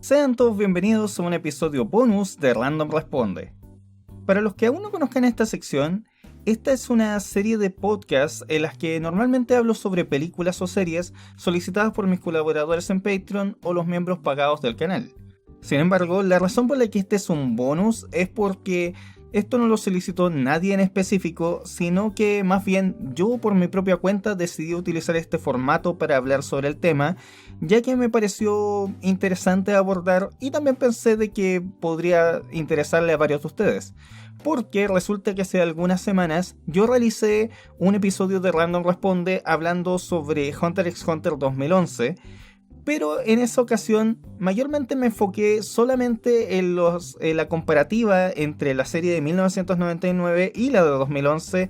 Sean todos bienvenidos a un episodio bonus de Random Responde. Para los que aún no conozcan esta sección, esta es una serie de podcasts en las que normalmente hablo sobre películas o series solicitadas por mis colaboradores en Patreon o los miembros pagados del canal. Sin embargo, la razón por la que este es un bonus es porque esto no lo solicitó nadie en específico, sino que más bien yo por mi propia cuenta decidí utilizar este formato para hablar sobre el tema, ya que me pareció interesante abordar y también pensé de que podría interesarle a varios de ustedes. Porque resulta que hace algunas semanas yo realicé un episodio de Random Responde hablando sobre Hunter x Hunter 2011, pero en esa ocasión mayormente me enfoqué solamente en la comparativa entre la serie de 1999 y la de 2011,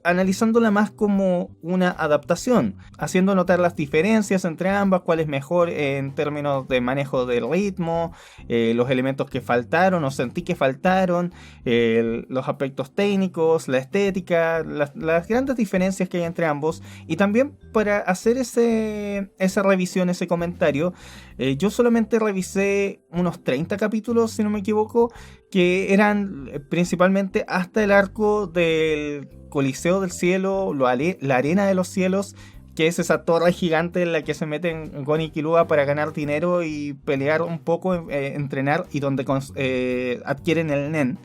analizándola más como una adaptación, haciendo notar las diferencias entre ambas, cuál es mejor en términos de manejo del ritmo, los elementos que faltaron o sentí que faltaron, los aspectos técnicos, la estética, las grandes diferencias que hay entre ambos. Y también para hacer esa revisión, ese comentario, yo solamente revisé unos 30 capítulos, si no me equivoco, que eran principalmente hasta el arco del Coliseo del Cielo, la Arena de los Cielos, que es esa torre gigante en la que se meten Gon y Killua para ganar dinero y pelear un poco, entrenar, y donde adquieren el Nen.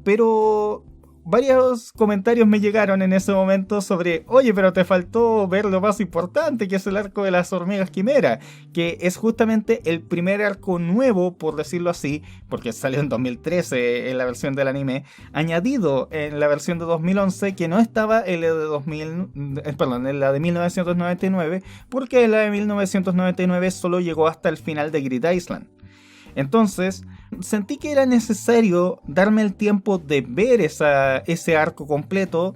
Pero varios comentarios me llegaron en ese momento sobre: oye, pero te faltó ver lo más importante, que es el arco de las hormigas quimera, que es justamente el primer arco nuevo, por decirlo así, porque salió en 2013 en la versión del anime, añadido en la versión de 2011, que no estaba en la en la de 1999, porque en la de 1999 solo llegó hasta el final de Grid Island. Entonces, sentí que era necesario darme el tiempo de ver ese arco completo,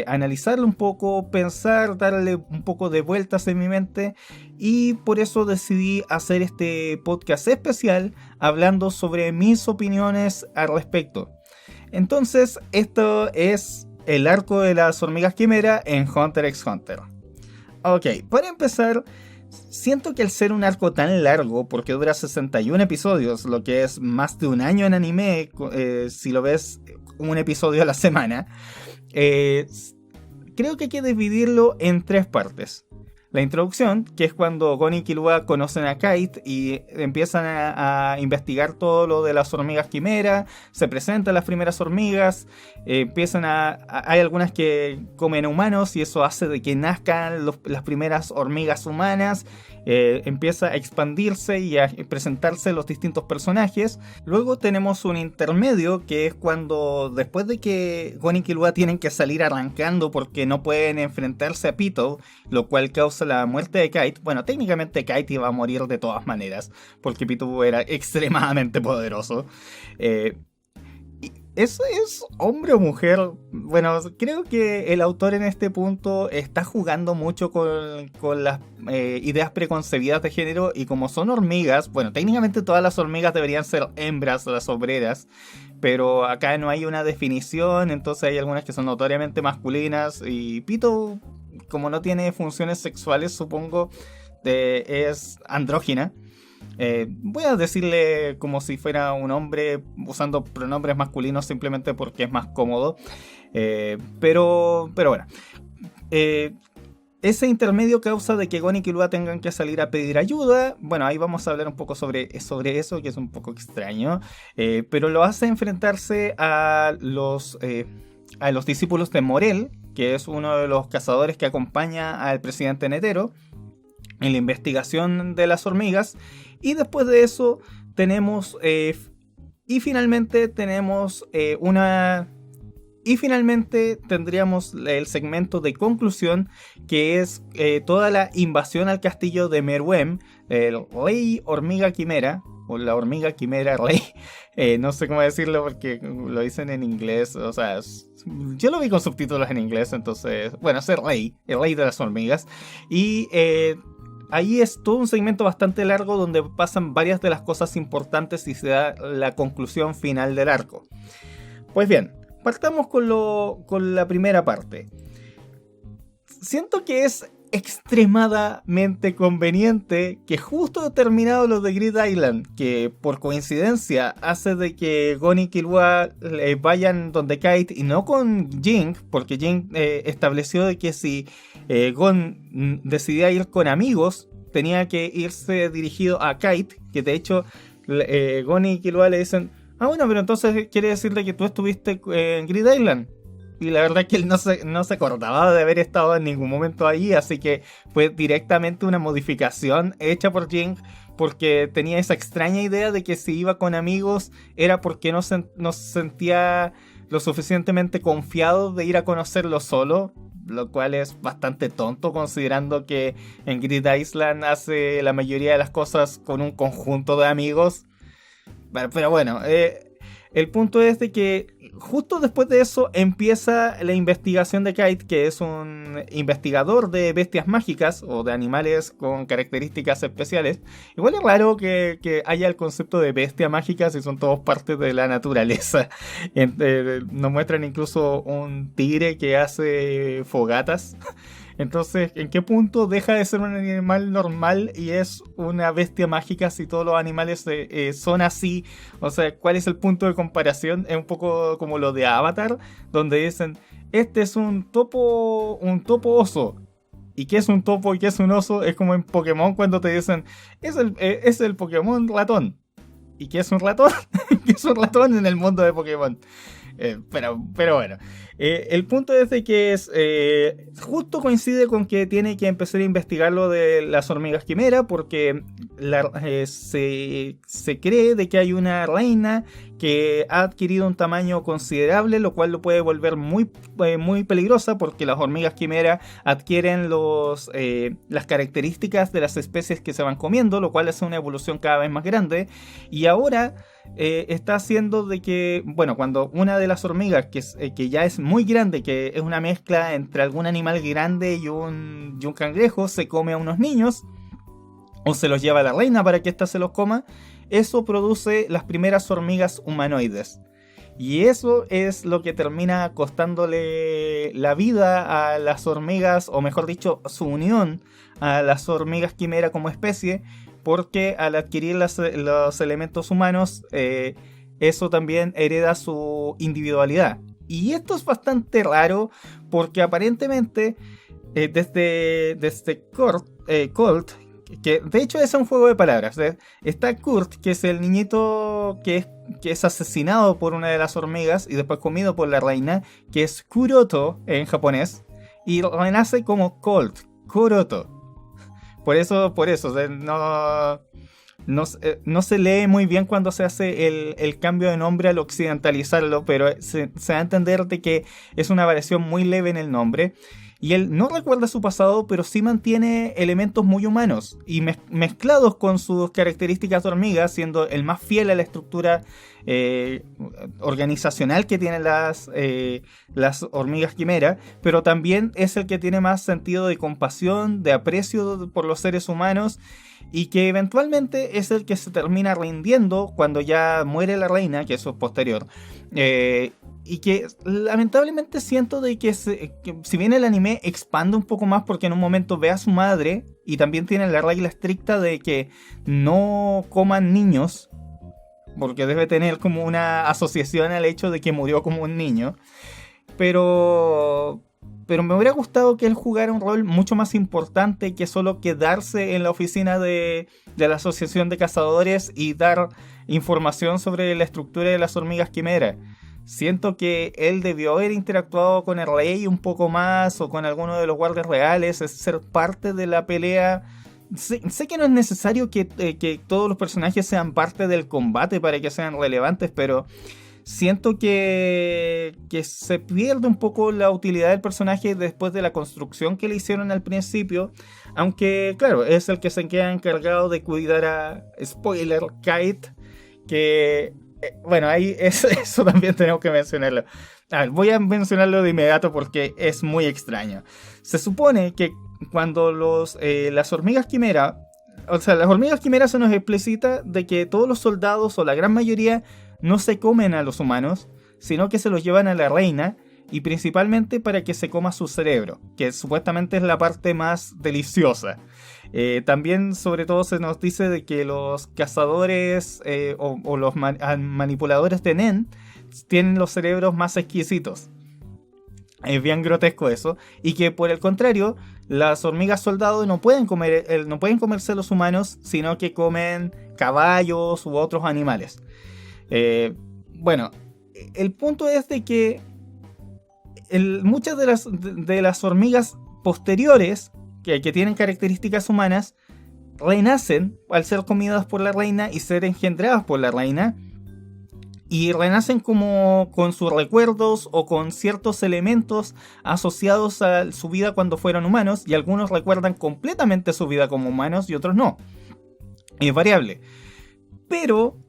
analizarlo un poco, pensar, darle un poco de vueltas en mi mente, y por eso decidí hacer este podcast especial hablando sobre mis opiniones al respecto. Entonces, esto es el arco de las hormigas quimera en Hunter x Hunter. Ok, para empezar, siento que al ser un arco tan largo, porque dura 61 episodios, lo que es más de un año en anime, si lo ves un episodio a la semana, creo que hay que dividirlo en 3 partes. La introducción, que es cuando Gon y Killua conocen a Kite y empiezan a investigar todo lo de las hormigas quimera, se presentan las primeras hormigas, hay algunas que comen humanos y eso hace de que nazcan las primeras hormigas humanas, empieza a expandirse y a presentarse los distintos personajes. Luego tenemos un intermedio, que es cuando, después de que Gon y Killua tienen que salir arrancando porque no pueden enfrentarse a Pitou, lo cual causa la muerte de Kite. Bueno, técnicamente Kite iba a morir de todas maneras, porque Pitou era extremadamente poderoso. ¿Eso es hombre o mujer? Bueno, creo que el autor en este punto está jugando mucho con las ideas preconcebidas de género, y como son hormigas, bueno, técnicamente todas las hormigas deberían ser hembras, las obreras, pero acá no hay una definición, entonces hay algunas que son notoriamente masculinas, y Pitou, como no tiene funciones sexuales, supongo, es andrógina. Voy a decirle como si fuera un hombre, usando pronombres masculinos simplemente porque es más cómodo. Pero bueno. Ese intermedio causa de que Gon y Killua tengan que salir a pedir ayuda. Bueno, ahí vamos a hablar un poco sobre eso, que es un poco extraño. Pero lo hace enfrentarse a los discípulos de Morel, que es uno de los cazadores que acompaña al presidente Netero en la investigación de las hormigas. Y después de eso tenemos finalmente tendríamos el segmento de conclusión, que es toda la invasión al castillo de Meruem, el rey hormiga quimera, o la hormiga quimera rey, no sé cómo decirlo porque lo dicen en inglés, o sea, yo lo vi con subtítulos en inglés, entonces, bueno, es el rey de las hormigas. Y ahí es todo un segmento bastante largo donde pasan varias de las cosas importantes y se da la conclusión final del arco. Pues bien, partamos con la primera parte. Siento que es extremadamente conveniente que justo terminado lo de Grid Island, que por coincidencia hace de que Gon y Killua vayan donde Kite y no con Jing, porque Jing estableció de que si Gon decidía ir con amigos, tenía que irse dirigido a Kite, que de hecho Gon y Killua le dicen, bueno, pero entonces quiere decirle que tú estuviste en Grid Island. Y la verdad es que él no se acordaba de haber estado en ningún momento ahí, así que fue directamente una modificación hecha por Jing, porque tenía esa extraña idea de que si iba con amigos era porque no se sentía lo suficientemente confiado de ir a conocerlo solo, lo cual es bastante tonto considerando que en Grid Island hace la mayoría de las cosas con un conjunto de amigos. Pero bueno, el punto es de que justo después de eso empieza la investigación de Kite, que es un investigador de bestias mágicas o de animales con características especiales. Igual es raro que haya el concepto de bestia mágica si son todos parte de la naturaleza. Nos muestran incluso un tigre que hace fogatas. Entonces, ¿en qué punto deja de ser un animal normal y es una bestia mágica si todos los animales son así? O sea, ¿cuál es el punto de comparación? Es un poco como lo de Avatar, donde dicen, este es un topo oso. ¿Y qué es un topo y qué es un oso? Es como en Pokémon cuando te dicen, es el Pokémon ratón. ¿Y qué es un ratón? ¿Qué es un ratón en el mundo de Pokémon? Pero bueno, el punto es de que justo coincide con que tiene que empezar a investigar lo de las hormigas quimera, porque se cree de que hay una reina que ha adquirido un tamaño considerable, lo cual lo puede volver muy peligrosa, porque las hormigas quimera adquieren las características de las especies que se van comiendo, lo cual hace una evolución cada vez más grande. Y ahora está haciendo de que, bueno, cuando una de las hormigas que ya es muy grande, que es una mezcla entre algún animal grande y un cangrejo, se come a unos niños o se los lleva a la reina para que ésta se los coma, eso produce las primeras hormigas humanoides. Y eso es lo que termina costándole la vida a las hormigas, o mejor dicho, su unión a las hormigas quimera como especie, porque al adquirir los elementos humanos, eso también hereda su individualidad. Y esto es bastante raro, porque aparentemente desde Colt, que de hecho es un juego de palabras, está Kurt, que es el niñito que es asesinado por una de las hormigas y después comido por la reina, que es Kuroto en japonés, y renace como Colt, Kuroto. Por eso no se lee muy bien cuando se hace el cambio de nombre al occidentalizarlo, pero se da a entender de que es una variación muy leve en el nombre. Y él no recuerda su pasado, pero sí mantiene elementos muy humanos y mezclados con sus características de hormiga, siendo el más fiel a la estructura organizacional que tienen las hormigas quimera, pero también es el que tiene más sentido de compasión, de aprecio por los seres humanos, y que eventualmente es el que se termina rindiendo cuando ya muere la reina, que eso es posterior. Y que lamentablemente siento de que si bien el anime expande un poco más porque en un momento ve a su madre y también tiene la regla estricta de que no coman niños, porque debe tener como una asociación al hecho de que murió como un niño, pero me hubiera gustado que él jugara un rol mucho más importante que solo quedarse en la oficina de la Asociación de Cazadores y dar información sobre la estructura de las hormigas quimera. Siento que él debió haber interactuado con el rey un poco más o con alguno de los guardias reales, es ser parte de la pelea. Sé que no es necesario que todos los personajes sean parte del combate para que sean relevantes, pero siento que se pierde un poco la utilidad del personaje después de la construcción que le hicieron al principio. Aunque, claro, es el que se queda encargado de cuidar a spoiler Kite, que... bueno, ahí eso también tenemos que mencionarlo. A ver, voy a mencionarlo de inmediato porque es muy extraño. Se supone que cuando las hormigas quimera, o sea, las hormigas quimera se nos explicita de que todos los soldados o la gran mayoría no se comen a los humanos, sino que se los llevan a la reina y principalmente para que se coma su cerebro, que supuestamente es la parte más deliciosa. También, sobre todo, se nos dice de que los cazadores o los manipuladores de Nen tienen los cerebros más exquisitos. Es bien grotesco eso. Y que por el contrario, las hormigas soldado no pueden comerse los humanos, sino que comen caballos u otros animales. Bueno, el punto es de que muchas de las hormigas posteriores que tienen características humanas renacen al ser comidas por la reina y ser engendradas por la reina. Y renacen como con sus recuerdos o con ciertos elementos asociados a su vida cuando fueron humanos. Y algunos recuerdan completamente su vida como humanos y otros no. Es variable. Pero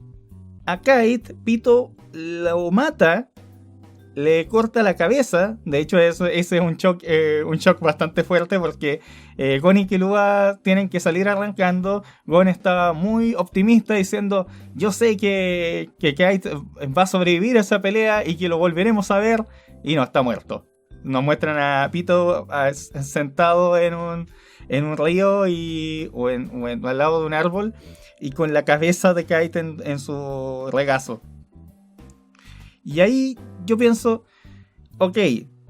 a Kite, Pito lo mata, le corta la cabeza. De hecho, ese es un shock bastante fuerte porque Gon y Killua tienen que salir arrancando. Gon está muy optimista diciendo: yo sé que Kite va a sobrevivir a esa pelea y que lo volveremos a ver. Y no, está muerto. Nos muestran a Pito sentado en un río o al lado de un árbol y con la cabeza de Kite en su regazo. Y ahí yo pienso, ok,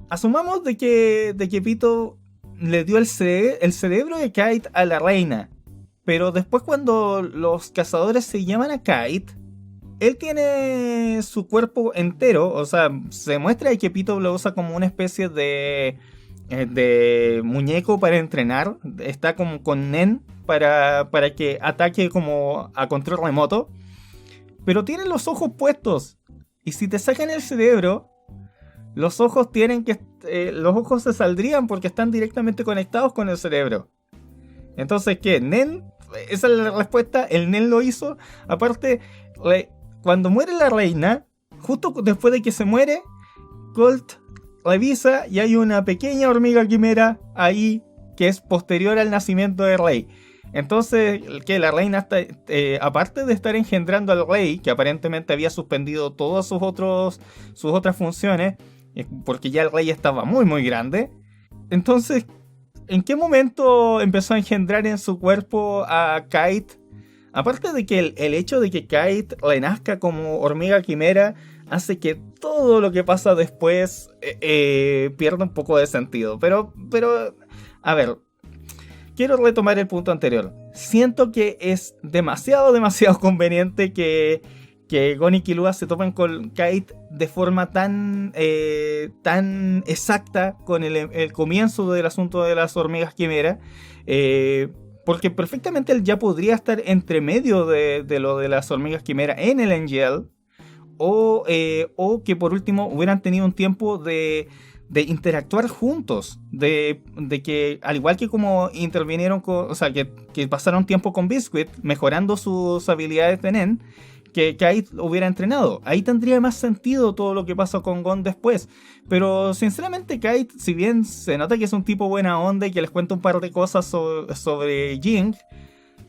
asumamos de que Pito le dio el cerebro de Kite a la reina. Pero después, cuando los cazadores se llaman a Kite, él tiene su cuerpo entero. O sea, se muestra que Pito lo usa como una especie de muñeco para entrenar. Está como con Nen para que ataque como a control remoto. Pero tiene los ojos puestos. Y si te sacan el cerebro, los ojos se saldrían porque están directamente conectados con el cerebro. Entonces, ¿qué? ¿Nen? Esa es la respuesta. El Nen lo hizo. Aparte, cuando muere la reina, justo después de que se muere, Colt revisa y hay una pequeña hormiga quimera ahí que es posterior al nacimiento del rey. Entonces, que la reina está, aparte de estar engendrando al rey, que aparentemente había suspendido todas sus otras funciones, porque ya el rey estaba muy muy grande. Entonces, ¿en qué momento empezó a engendrar en su cuerpo a Kite? Aparte de que el hecho de que Kite renazca como hormiga quimera hace que todo lo que pasa después pierda un poco de sentido. Pero, a ver, quiero retomar el punto anterior. Siento que es demasiado conveniente que Gon y Killua se topen con Kite de forma tan exacta con el comienzo del asunto de las hormigas quimera. Porque perfectamente él ya podría estar entre medio de lo de las hormigas quimera en el NGL. O que por último hubieran tenido un tiempo de interactuar juntos, de que al igual que como intervinieron o sea, que pasaron tiempo con Biscuit mejorando sus habilidades de Nen, que Kite hubiera entrenado. Ahí tendría más sentido todo lo que pasó con Gon después. Pero sinceramente Kite, si bien se nota que es un tipo buena onda y que les cuenta un par de cosas sobre Jing,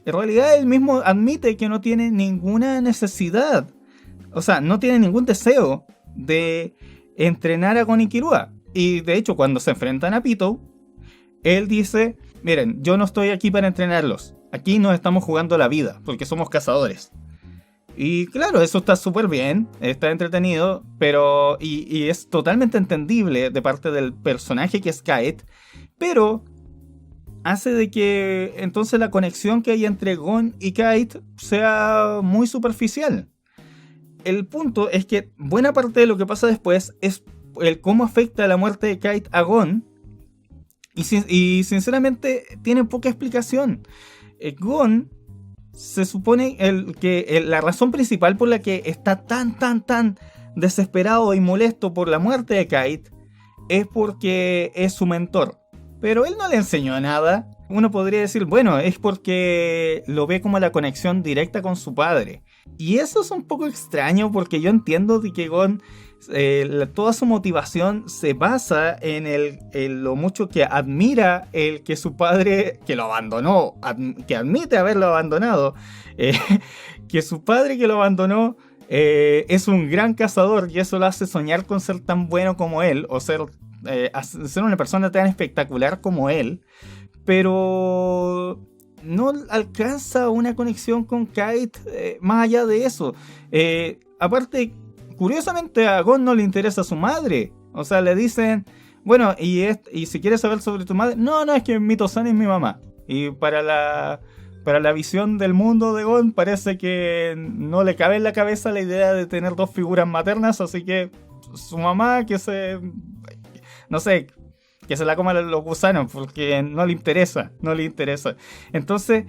en realidad él mismo admite que no tiene ninguna necesidad, o sea, no tiene ningún deseo de entrenar a Gon y Killua. Y de hecho, cuando se enfrentan a Pito, él dice: miren, yo no estoy aquí para entrenarlos. Aquí nos estamos jugando la vida, porque somos cazadores. Y claro, eso está súper bien, está entretenido, pero y es totalmente entendible de parte del personaje que es Kite, pero hace de que entonces la conexión que hay entre Gon y Kite sea muy superficial. El punto es que buena parte de lo que pasa después es el cómo afecta la muerte de Kite a Gon, y sinceramente tiene poca explicación. Gon se supone que la razón principal por la que está tan desesperado y molesto por la muerte de Kite es porque es su mentor. Pero él no le enseñó nada. Uno podría decir, bueno, es porque lo ve como la conexión directa con su padre. Y eso es un poco extraño porque yo entiendo de que Gon, toda su motivación se basa en lo mucho que admira el que su padre, que lo abandonó, que admite haberlo abandonado, que su padre que lo abandonó es un gran cazador y eso lo hace soñar con ser tan bueno como él, o ser una persona tan espectacular como él, pero no alcanza una conexión con Kite más allá de eso. Aparte, curiosamente a Gon no le interesa a su madre. O sea, le dicen, bueno, y si quieres saber sobre tu madre, no, es que Mito-san es mi mamá. Y para la visión del mundo de Gon parece que no le cabe en la cabeza la idea de tener dos figuras maternas, así que su mamá no sé, que se la coma los gusanos, porque no le interesa. Entonces,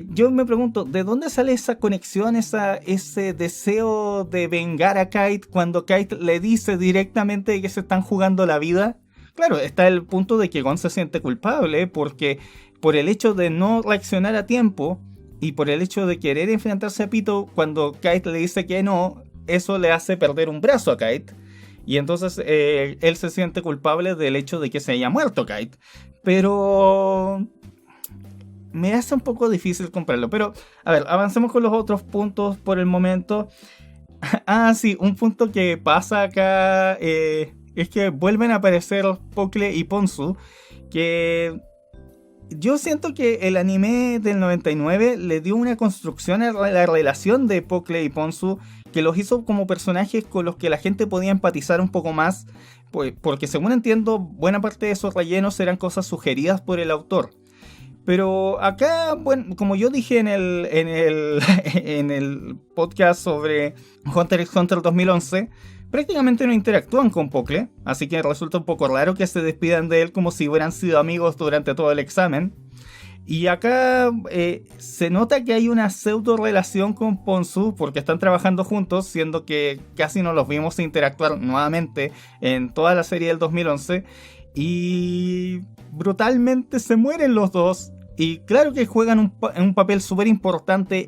yo me pregunto, ¿de dónde sale esa conexión, ese deseo de vengar a Kite cuando Kite le dice directamente que se están jugando la vida? Claro, está el punto de que Gon se siente culpable porque por el hecho de no reaccionar a tiempo y por el hecho de querer enfrentarse a Pitou cuando Kite le dice que no, eso le hace perder un brazo a Kite. Y entonces él se siente culpable del hecho de que se haya muerto Kite. Pero me hace un poco difícil comprarlo. Pero, a ver, avancemos con los otros puntos por el momento. Sí, un punto que pasa acá es que vuelven a aparecer Pokle y Ponzu. Que yo siento que el anime del 99 le dio una construcción a la relación de Pokle y Ponzu que los hizo como personajes con los que la gente podía empatizar un poco más, porque según entiendo, buena parte de esos rellenos eran cosas sugeridas por el autor. Pero acá, bueno, como yo dije en el podcast sobre Hunter x Hunter 2011, prácticamente no interactúan con Pokle, así que resulta un poco raro que se despidan de él como si hubieran sido amigos durante todo el examen. Y acá se nota que hay una pseudo relación con Ponzu porque están trabajando juntos, siendo que casi no los vimos interactuar nuevamente en toda la serie del 2011. Y brutalmente se mueren los dos. Y claro que juegan un papel súper importante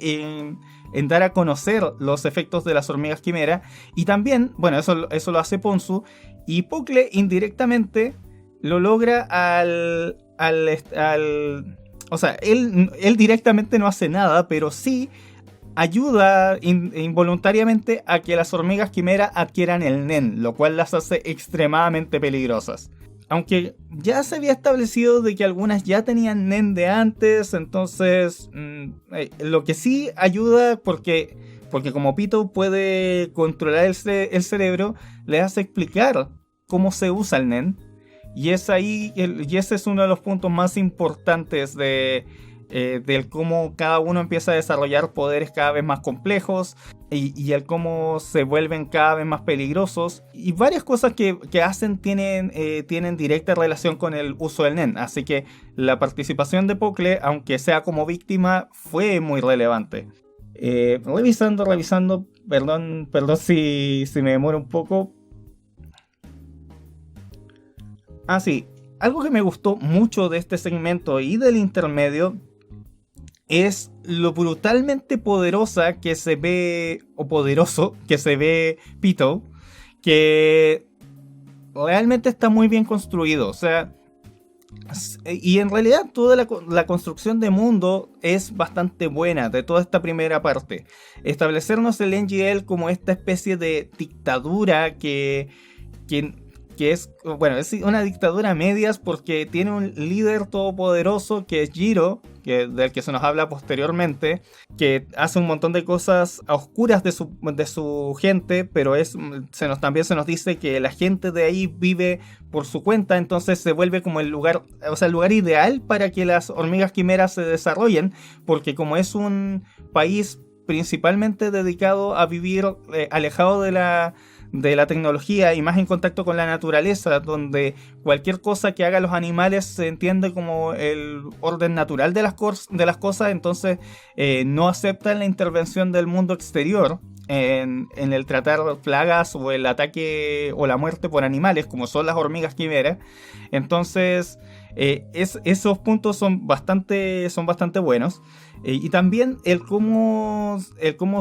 en dar a conocer los efectos de las hormigas quimera. Y también, bueno, eso lo hace Ponzu. Y Pokle indirectamente lo logra o sea, él directamente no hace nada, pero sí ayuda involuntariamente a que las hormigas quimera adquieran el Nen, lo cual las hace extremadamente peligrosas. Aunque ya se había establecido de que algunas ya tenían Nen de antes, entonces lo que sí ayuda porque como Pitou puede controlar el cerebro, le hace explicar cómo se usa el Nen. Y ese es uno de los puntos más importantes del cómo cada uno empieza a desarrollar poderes cada vez más complejos y el cómo se vuelven cada vez más peligrosos. Y varias cosas que hacen tienen directa relación con el uso del Nen. Así que la participación de Pokle, aunque sea como víctima, fue muy relevante. Revisando, perdón si me demoro un poco. Sí, algo que me gustó mucho de este segmento y del intermedio es lo brutalmente poderosa que se ve, o poderoso que se ve Pitou, que realmente está muy bien construido. O sea, y en realidad toda la construcción de mundo es bastante buena de toda esta primera parte. Establecernos el NGL como esta especie de dictadura que es, bueno, es una dictadura a medias porque tiene un líder todopoderoso que es Jiro, del que se nos habla posteriormente, que hace un montón de cosas a oscuras de su gente, pero también se nos dice que la gente de ahí vive por su cuenta, entonces se vuelve como el lugar ideal para que las hormigas quimeras se desarrollen, porque como es un país principalmente dedicado a vivir alejado de la tecnología y más en contacto con la naturaleza, donde cualquier cosa que hagan los animales se entiende como el orden natural de las cosas, entonces no aceptan la intervención del mundo exterior en el tratar plagas o el ataque o la muerte por animales, como son las hormigas quimeras. Entonces esos puntos son bastante buenos. Y también el cómo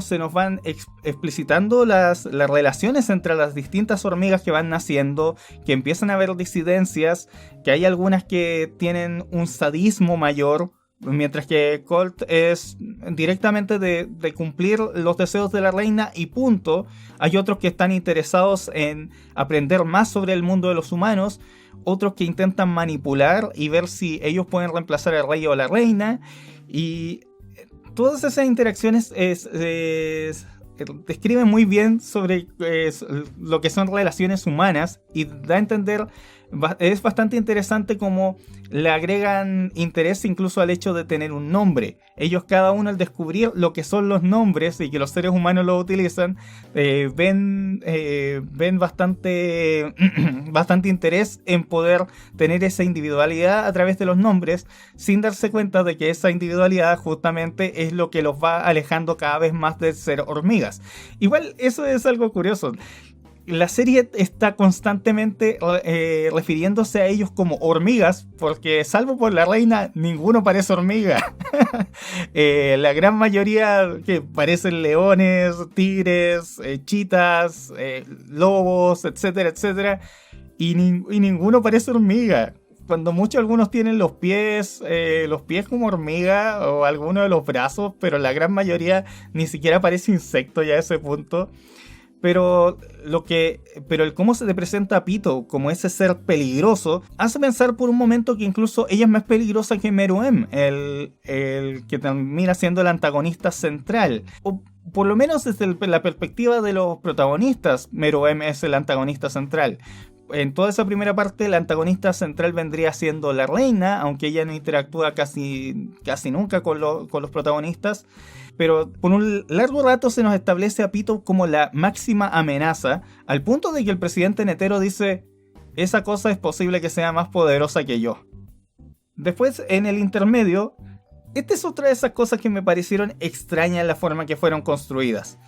se nos van explicitando las relaciones entre las distintas hormigas que van naciendo, que empiezan a haber disidencias, que hay algunas que tienen un sadismo mayor, Mientras que Colt es directamente de cumplir los deseos de la reina y punto. Hay otros que están interesados en aprender más sobre el mundo de los humanos. Otros que intentan manipular y ver si ellos pueden reemplazar al rey o a la reina. Y todas esas interacciones describen muy bien sobre lo que son relaciones humanas. Y da a entender, es bastante interesante cómo le agregan interés incluso al hecho de tener un nombre. Ellos cada uno al descubrir lo que son los nombres y que los seres humanos lo utilizan, ven bastante interés en poder tener esa individualidad a través de los nombres, sin darse cuenta de que esa individualidad justamente es lo que los va alejando cada vez más de ser hormigas. Igual eso es algo curioso. La serie está constantemente refiriéndose a ellos como hormigas, porque salvo por la reina, ninguno parece hormiga. La gran mayoría que parecen leones, tigres, chitas, lobos, etcétera, etcétera, y ninguno parece hormiga. Cuando mucho algunos tienen los pies como hormiga o alguno de los brazos, pero la gran mayoría ni siquiera parece insecto ya a ese punto. Pero el cómo se te presenta a Pitou como ese ser peligroso hace pensar por un momento que incluso ella es más peligrosa que Meruem, el que termina siendo el antagonista central. O por lo menos desde la perspectiva de los protagonistas, Meruem es el antagonista central. En toda esa primera parte, la antagonista central vendría siendo la reina, aunque ella no interactúa casi nunca con los protagonistas. Pero por un largo rato se nos establece a Pitou como la máxima amenaza, al punto de que el presidente Netero dice: esa cosa es posible que sea más poderosa que yo. Después, en el intermedio, esta es otra de esas cosas que me parecieron extrañas en la forma que fueron construidas.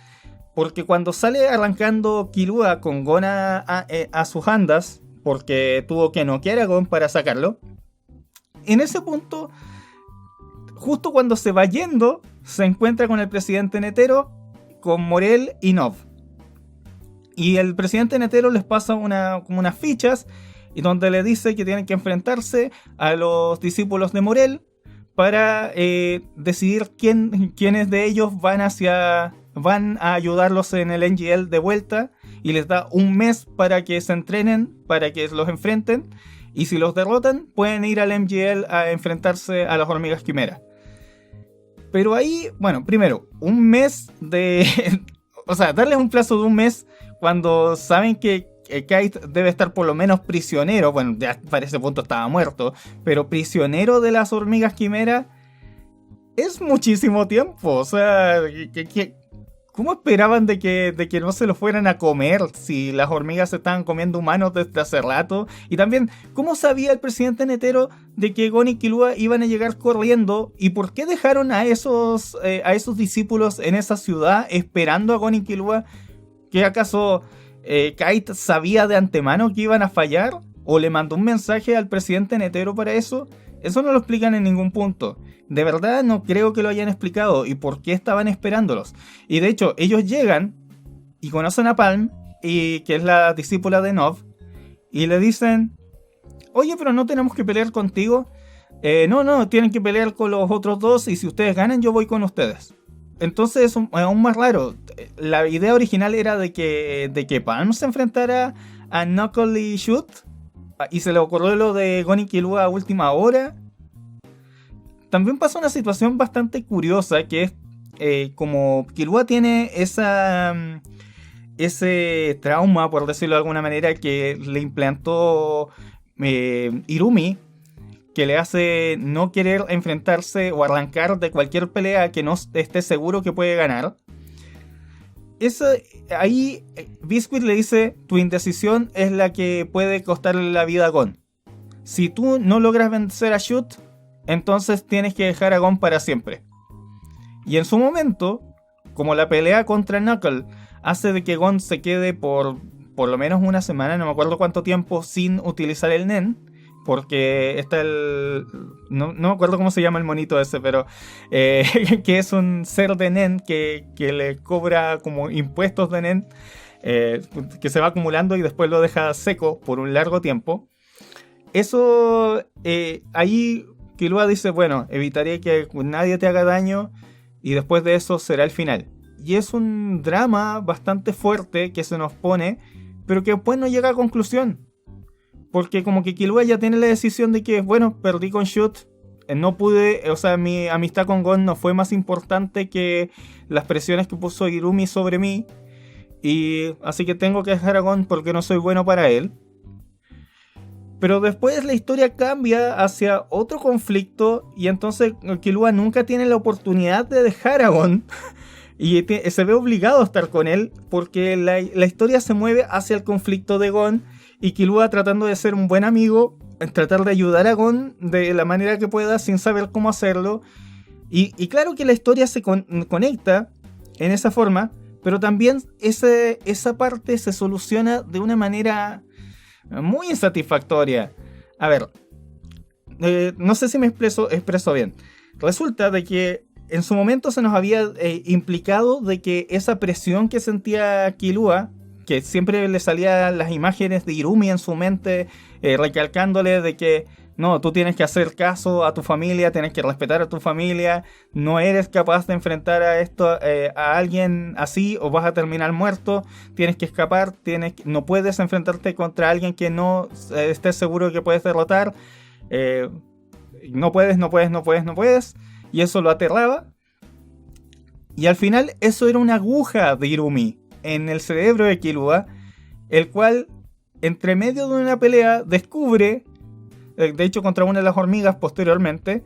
Porque cuando sale arrancando Killua con Gon a sus andas, porque tuvo que noquear a Gon para sacarlo, en ese punto, justo cuando se va yendo, se encuentra con el presidente Netero, con Morel y Nov. Y el presidente Netero les pasa como unas fichas, y donde le dice que tienen que enfrentarse a los discípulos de Morel para decidir quiénes de ellos van a ayudarlos en el NGL de vuelta, y les da un mes para que se entrenen, para que los enfrenten, y si los derrotan pueden ir al MGL a enfrentarse a las hormigas quimera. Pero ahí, bueno, primero, un mes o sea, darles un plazo de un mes cuando saben que Kite debe estar por lo menos prisionero. Bueno, ya para ese punto estaba muerto, pero prisionero de las hormigas quimera es muchísimo tiempo. O sea, ¿cómo esperaban de que no se lo fueran a comer si las hormigas se estaban comiendo humanos desde hace rato? Y también, ¿cómo sabía el presidente Netero de que Gon y Killua iban a llegar corriendo? ¿Y por qué dejaron a esos discípulos en esa ciudad esperando a Gon y Killua? ¿Qué acaso Kite sabía de antemano que iban a fallar? ¿O le mandó un mensaje al presidente Netero para eso? Eso no lo explican en ningún punto. De verdad no creo que lo hayan explicado y por qué estaban esperándolos. Y de hecho, ellos llegan y conocen a Palm, que es la discípula de Nov, y le dicen: oye, pero no tenemos que pelear contigo. No, tienen que pelear con los otros dos, y si ustedes ganan yo voy con ustedes. Entonces es aún más raro. La idea original era de que Palm se enfrentara a Knuckle y Shoot, y se le ocurrió lo de Gon y Killua a última hora. También pasa una situación bastante curiosa, que es como Killua tiene ese trauma, por decirlo de alguna manera, que le implantó Irumi, que le hace no querer enfrentarse o arrancar de cualquier pelea que no esté seguro que puede ganar. Ahí Biscuit le dice: tu indecisión es la que puede costarle la vida a Gon. Si tú no logras vencer a Shoot, entonces tienes que dejar a Gon para siempre. Y en su momento, como la pelea contra Knuckle hace de que Gon se quede por lo menos una semana, no me acuerdo cuánto tiempo, sin utilizar el Nen, porque está no me acuerdo cómo se llama el monito ese, pero que es un ser de Nen que le cobra como impuestos de Nen, que se va acumulando y después lo deja seco por un largo tiempo. Eso ahí Killua dice, bueno, evitaré que nadie te haga daño y después de eso será el final. Y es un drama bastante fuerte que se nos pone, pero que después no llega a conclusión. Porque como que Killua ya tiene la decisión de que, bueno, perdí con Shoot, no pude, o sea, mi amistad con Gon no fue más importante que las presiones que puso Irumi sobre mí. Y así que tengo que dejar a Gon porque no soy bueno para él. Pero después la historia cambia hacia otro conflicto y entonces Killua nunca tiene la oportunidad de dejar a Gon y se ve obligado a estar con él porque la historia se mueve hacia el conflicto de Gon y Killua tratando de ser un buen amigo, tratar de ayudar a Gon de la manera que pueda sin saber cómo hacerlo. Y claro que la historia se conecta en esa forma, pero también esa parte se soluciona de una manera muy insatisfactoria. A ver, no sé si me expreso bien. Resulta de que en su momento se nos había implicado de que esa presión que sentía Killua, que siempre le salían las imágenes de Irumi en su mente, recalcándole de que no, tú tienes que hacer caso a tu familia, tienes que respetar a tu familia, no eres capaz de enfrentar a alguien así o vas a terminar muerto, tienes que escapar, no puedes enfrentarte contra alguien que no estés seguro de que puedes derrotar, no puedes, y eso lo aterraba. Y al final eso era una aguja de Irumi en el cerebro de Killua, el cual entre medio de una pelea descubre, de hecho contra una de las hormigas posteriormente,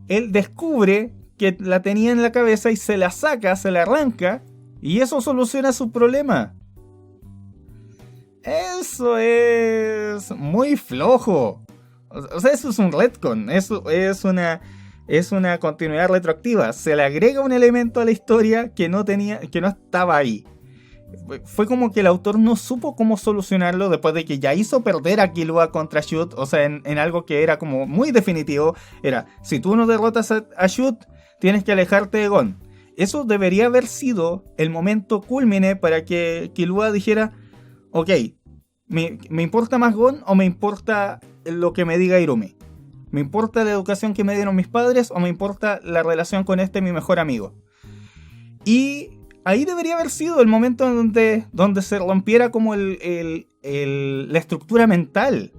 él descubre que la tenía en la cabeza y se la saca, se la arranca, y eso soluciona su problema. Eso es muy flojo. O sea, eso es un retcon, eso es una continuidad retroactiva. Se le agrega un elemento a la historia que no estaba ahí. Fue como que el autor no supo cómo solucionarlo después de que ya hizo perder a Killua contra Shoot. O sea, en algo que era como muy definitivo. Era, si tú no derrotas a Shoot, tienes que alejarte de Gon. Eso debería haber sido el momento cúlmine para que Killua dijera, ok, ¿me importa más Gon o me importa lo que me diga Irumi? ¿Me importa la educación que me dieron mis padres o me importa la relación con mi mejor amigo? Y ahí debería haber sido el momento donde se rompiera como la estructura mental.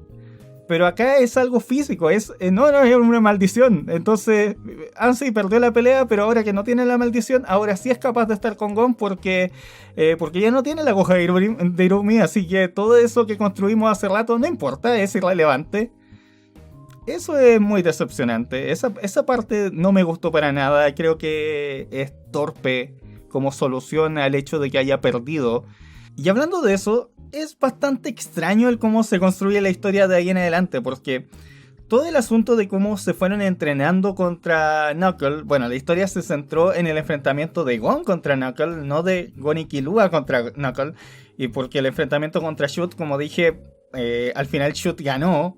Pero acá es algo físico, no es una maldición. Entonces, Ansem perdió la pelea, pero ahora que no tiene la maldición, ahora sí es capaz de estar con Gon porque ya no tiene la aguja de Irumi, así que todo eso que construimos hace rato no importa, es irrelevante. Eso es muy decepcionante. Esa parte no me gustó para nada. Creo que es torpe como solución al hecho de que haya perdido. Y hablando de eso, es bastante extraño el cómo se construye la historia de ahí en adelante, porque todo el asunto de cómo se fueron entrenando contra Knuckle, bueno, la historia se centró en el enfrentamiento de Gon contra Knuckle, no de Gon y Killua contra Knuckle, y porque el enfrentamiento contra Shoot, como dije, al final Shoot ganó.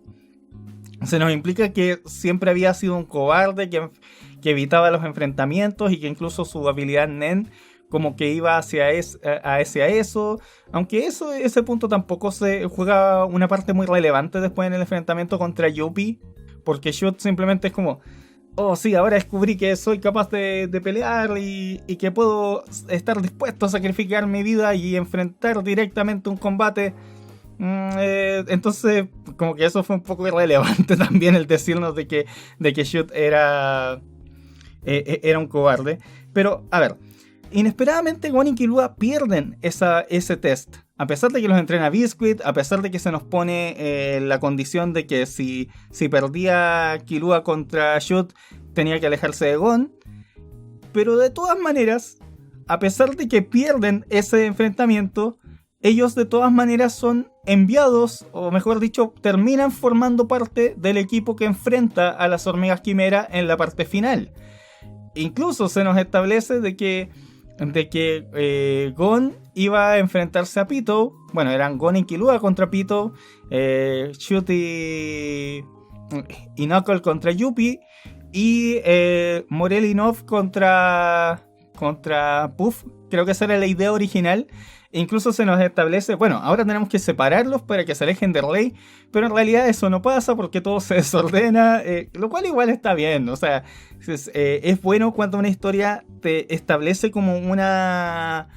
Se nos implica que siempre había sido un cobarde, que evitaba los enfrentamientos y que incluso su habilidad Nen como que iba hacia eso. Aunque ese punto tampoco se juega una parte muy relevante después en el enfrentamiento contra Yuppie. Porque Shoot simplemente es como, oh sí, ahora descubrí que soy capaz de pelear y que puedo estar dispuesto a sacrificar mi vida y enfrentar directamente un combate. Entonces como que eso fue un poco irrelevante también, el decirnos de que Shoot era un cobarde. Pero a ver, inesperadamente Gon y Killua pierden ese test, a pesar de que los entrena Biscuit, a pesar de que se nos pone la condición de que si perdía Killua contra Shoot tenía que alejarse de Gon. Pero de todas maneras, a pesar de que pierden ese enfrentamiento, ellos de todas maneras son enviados, o mejor dicho, terminan formando parte del equipo que enfrenta a las hormigas quimera en la parte final. Incluso se nos establece de que Gon iba a enfrentarse a Pitou. Bueno, eran Gon y Killua contra Pitou, Shoot y Knuckle contra Yuppie, y Morel y Nov contra Puff, creo que esa era la idea original. E incluso se nos establece, bueno, ahora tenemos que separarlos para que se alejen del rey, pero en realidad eso no pasa porque todo se desordena, lo cual igual está bien, o sea, es bueno cuando una historia te establece como una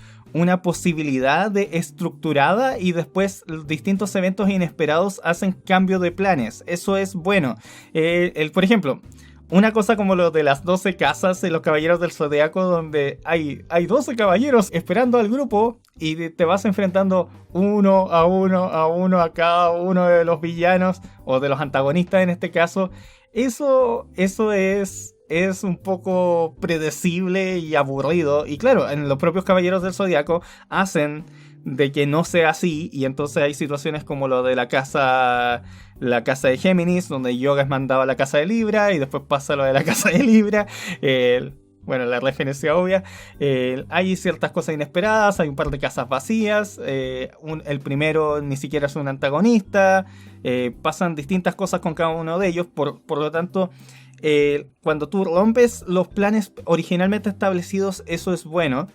posibilidad de estructurada y después distintos eventos inesperados hacen cambio de planes. Eso es bueno. Por ejemplo, una cosa como lo de las 12 casas en los Caballeros del Zodiaco, donde hay 12 caballeros esperando al grupo y te vas enfrentando uno a cada uno de los villanos o de los antagonistas en este caso. Eso es un poco predecible y aburrido. Y claro, en los propios Caballeros del Zodiaco hacen de que no sea así. Y entonces hay situaciones como lo de la casa de Géminis, donde Yoga es mandado a la casa de Libra. Y después pasa lo de la casa de Libra. Bueno, la referencia obvia. Hay ciertas cosas inesperadas. Hay un par de casas vacías. El primero ni siquiera es un antagonista. Pasan distintas cosas con cada uno de ellos. Por lo tanto, cuando tú rompes los planes originalmente establecidos, eso es bueno.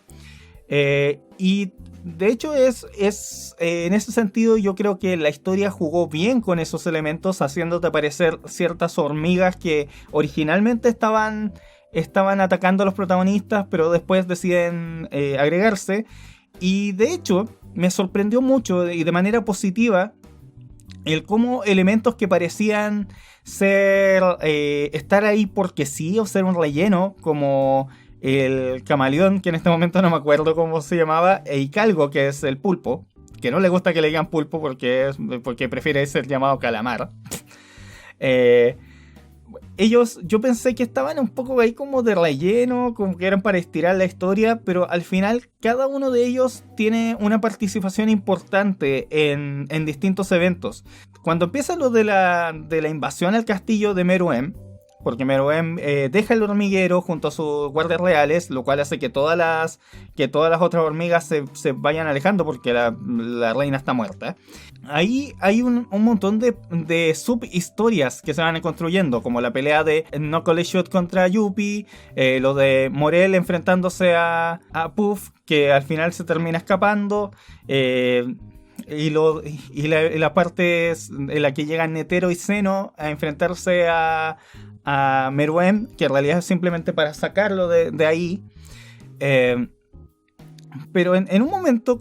Y de hecho en ese sentido yo creo que la historia jugó bien con esos elementos, haciéndote aparecer ciertas hormigas que originalmente estaban atacando a los protagonistas, pero después deciden agregarse. Y de hecho me sorprendió mucho y de manera positiva el cómo elementos que parecían ser estar ahí porque sí o ser un relleno, como el camaleón, que en este momento no me acuerdo cómo se llamaba, e Icalgo, que es el pulpo, que no le gusta que le digan pulpo porque prefiere ser llamado calamar. Ellos, yo pensé que estaban un poco ahí como de relleno, como que eran para estirar la historia, pero al final cada uno de ellos tiene una participación importante en distintos eventos. Cuando empieza lo de la invasión al castillo de Meruem, porque Meruem deja el hormiguero junto a sus guardias reales, lo cual hace que todas las otras hormigas se vayan alejando porque la reina está muerta. Ahí hay un montón de subhistorias que se van construyendo, como la pelea de Knuckleshot contra Yuppie, lo de Morel enfrentándose a Puff, que al final se termina escapando, y la parte en la que llegan Netero y Zeno a enfrentarse a Meruem, que en realidad es simplemente para sacarlo de ahí. Pero en un momento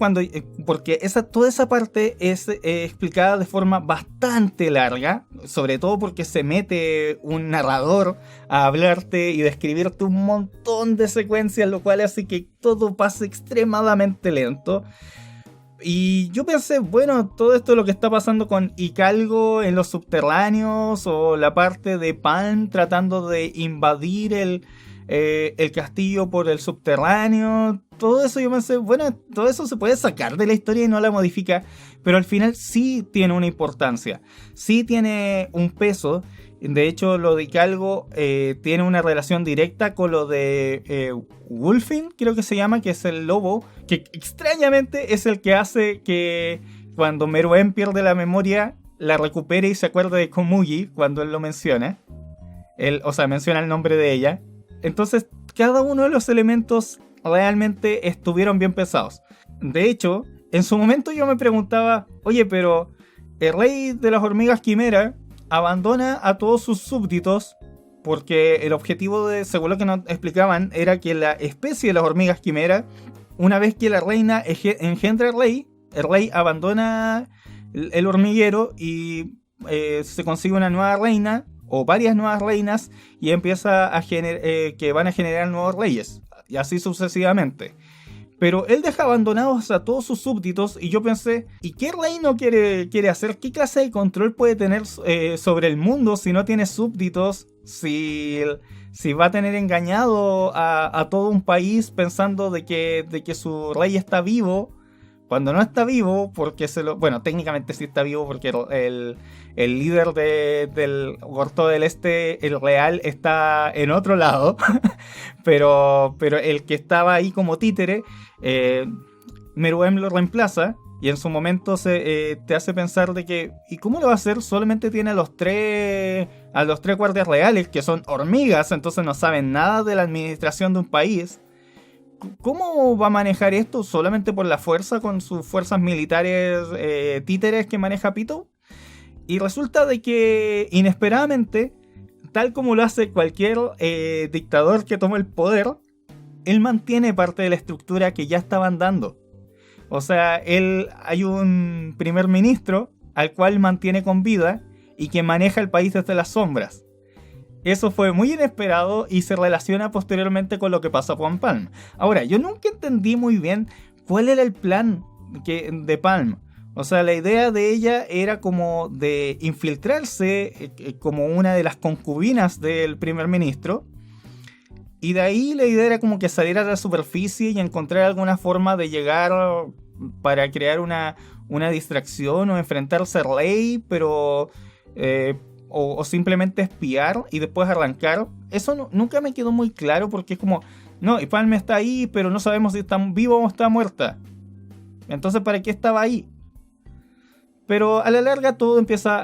porque toda esa parte es explicada de forma bastante larga, sobre todo porque se mete un narrador a hablarte y describirte un montón de secuencias, lo cual hace que todo pase extremadamente lento. Y yo pensé, bueno, todo esto lo que está pasando con Icalgo en los subterráneos, o la parte de Palm tratando de invadir el castillo por el subterráneo, todo eso yo pensé, bueno, todo eso se puede sacar de la historia y no la modifica, pero al final sí tiene una importancia, sí tiene un peso. De hecho, lo de Icalgo tiene una relación directa con lo de Wulfin, creo que se llama, que es el lobo, que extrañamente es el que hace que cuando Meruem pierde la memoria, la recupere y se acuerde de Komugi cuando él lo menciona. Menciona el nombre de ella. Entonces, cada uno de los elementos realmente estuvieron bien pensados. De hecho, en su momento yo me preguntaba, oye, pero el rey de las hormigas quimera abandona a todos sus súbditos porque el objetivo según lo que nos explicaban, era que la especie de las hormigas quimera, una vez que la reina engendra el rey abandona el hormiguero y se consigue una nueva reina o varias nuevas reinas y empieza que van a generar nuevos reyes y así sucesivamente. Pero él deja abandonados a todos sus súbditos y yo pensé, ¿y qué reino quiere hacer? ¿Qué clase de control puede tener sobre el mundo si no tiene súbditos? Si va a tener engañado a todo un país pensando de que su rey está vivo, cuando no está vivo, porque bueno, técnicamente sí está vivo porque el líder del Gorto del Este, el real, está en otro lado, pero el que estaba ahí como títere, Meruem lo reemplaza y en su momento te hace pensar de que, ¿y cómo lo va a hacer? Solamente tiene a los tres guardias reales, que son hormigas, entonces no saben nada de la administración de un país. ¿cómo va a manejar esto? ¿Solamente por la fuerza con sus fuerzas militares títeres que maneja Pitou? Y resulta de que inesperadamente, tal como lo hace cualquier dictador que toma el poder, él mantiene parte de la estructura que ya estaban dando. O sea, hay un primer ministro al cual mantiene con vida y que maneja el país desde las sombras. Eso fue muy inesperado y se relaciona posteriormente con lo que pasó con Palm. Ahora, yo nunca entendí muy bien cuál era el plan de Palm. O sea, la idea de ella era como de infiltrarse como una de las concubinas del primer ministro. Y de ahí la idea era como que salir a la superficie y encontrar alguna forma de llegar para crear una distracción o enfrentarse a Rey, pero... o simplemente espiar y después arrancar. Eso nunca me quedó muy claro porque es como... No, y Palm está ahí, pero no sabemos si está viva o está muerta. Entonces, ¿para qué estaba ahí? Pero a la larga todo empieza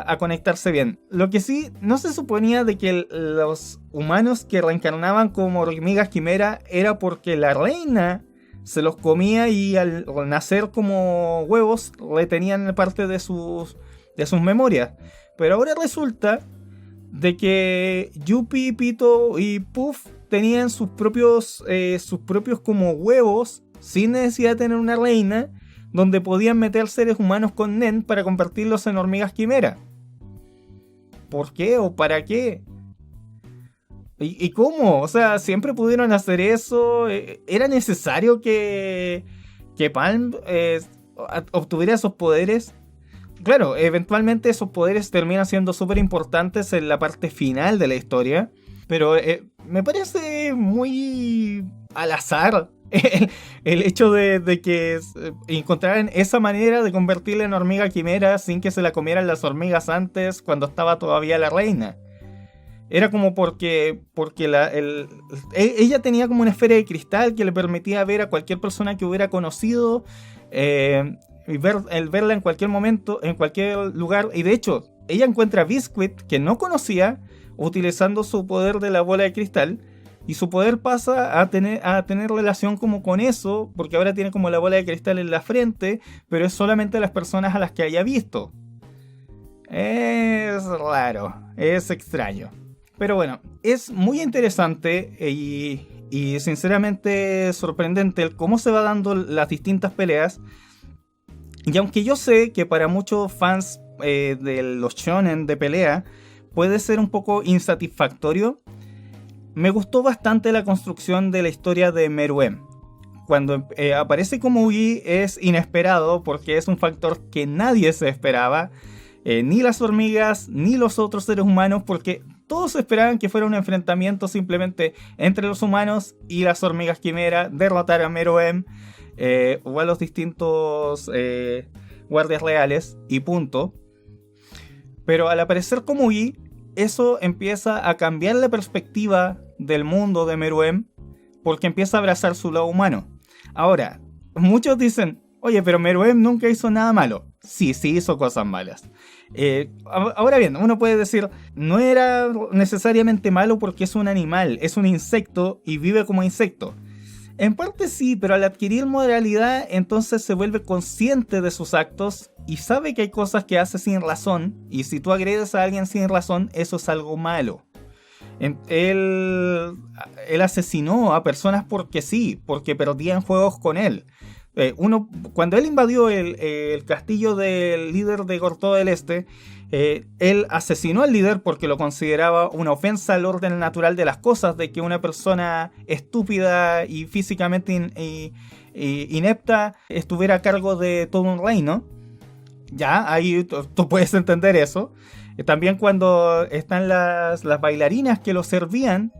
a conectarse bien. Lo que sí, no se suponía de que los humanos que reencarnaban como hormigas quimera era porque la reina se los comía y al nacer como huevos retenían parte de sus memorias. Pero ahora resulta de que Yuppie, Pito y Puff tenían sus propios como huevos sin necesidad de tener una reina, donde podían meter seres humanos con Nen para convertirlos en hormigas quimera. ¿Por qué o para qué? ¿Y cómo? O sea, siempre pudieron hacer eso. ¿Era necesario que Palm obtuviera esos poderes? Claro, eventualmente esos poderes terminan siendo súper importantes en la parte final de la historia. Pero me parece muy al azar el hecho de que encontraran esa manera de convertirla en hormiga quimera sin que se la comieran las hormigas antes, cuando estaba todavía la reina. Era como porque ella tenía como una esfera de cristal que le permitía ver a cualquier persona que hubiera conocido y verla en cualquier momento, en cualquier lugar. Y de hecho, ella encuentra a Biscuit, que no conocía, utilizando su poder de la bola de cristal. Y su poder pasa a tener relación como con eso, porque ahora tiene como la bola de cristal en la frente, pero es solamente las personas a las que haya visto. Es raro, es extraño. Pero bueno, es muy interesante y sinceramente sorprendente el cómo se va dando las distintas peleas. Y aunque yo sé que para muchos fans de los shonen de pelea puede ser un poco insatisfactorio, me gustó bastante la construcción de la historia de Meruem. Cuando aparece como Ugi es inesperado porque es un factor que nadie se esperaba. Ni las hormigas, ni los otros seres humanos, porque todos esperaban que fuera un enfrentamiento simplemente entre los humanos y las hormigas quimera, derrotar a Meruem o a los distintos guardias reales y punto. Pero al aparecer como Ugi, eso empieza a cambiar la perspectiva del mundo de Meruem, porque empieza a abrazar su lado humano. Ahora, muchos dicen, oye, pero Meruem nunca hizo nada malo. Sí hizo cosas malas. Ahora bien, uno puede decir, no era necesariamente malo porque es un animal, es un insecto y vive como insecto. En parte sí, pero al adquirir moralidad, entonces se vuelve consciente de sus actos y sabe que hay cosas que hace sin razón, y si tú agredes a alguien sin razón, eso es algo malo. Él asesinó a personas porque sí, porque perdían juegos con él. Cuando él invadió el castillo del líder de Gortó del Este, él asesinó al líder porque lo consideraba una ofensa al orden natural de las cosas, de que una persona estúpida y físicamente inepta estuviera a cargo de todo un reino. Ya, ahí tú puedes entender eso. También cuando están las bailarinas que lo servían,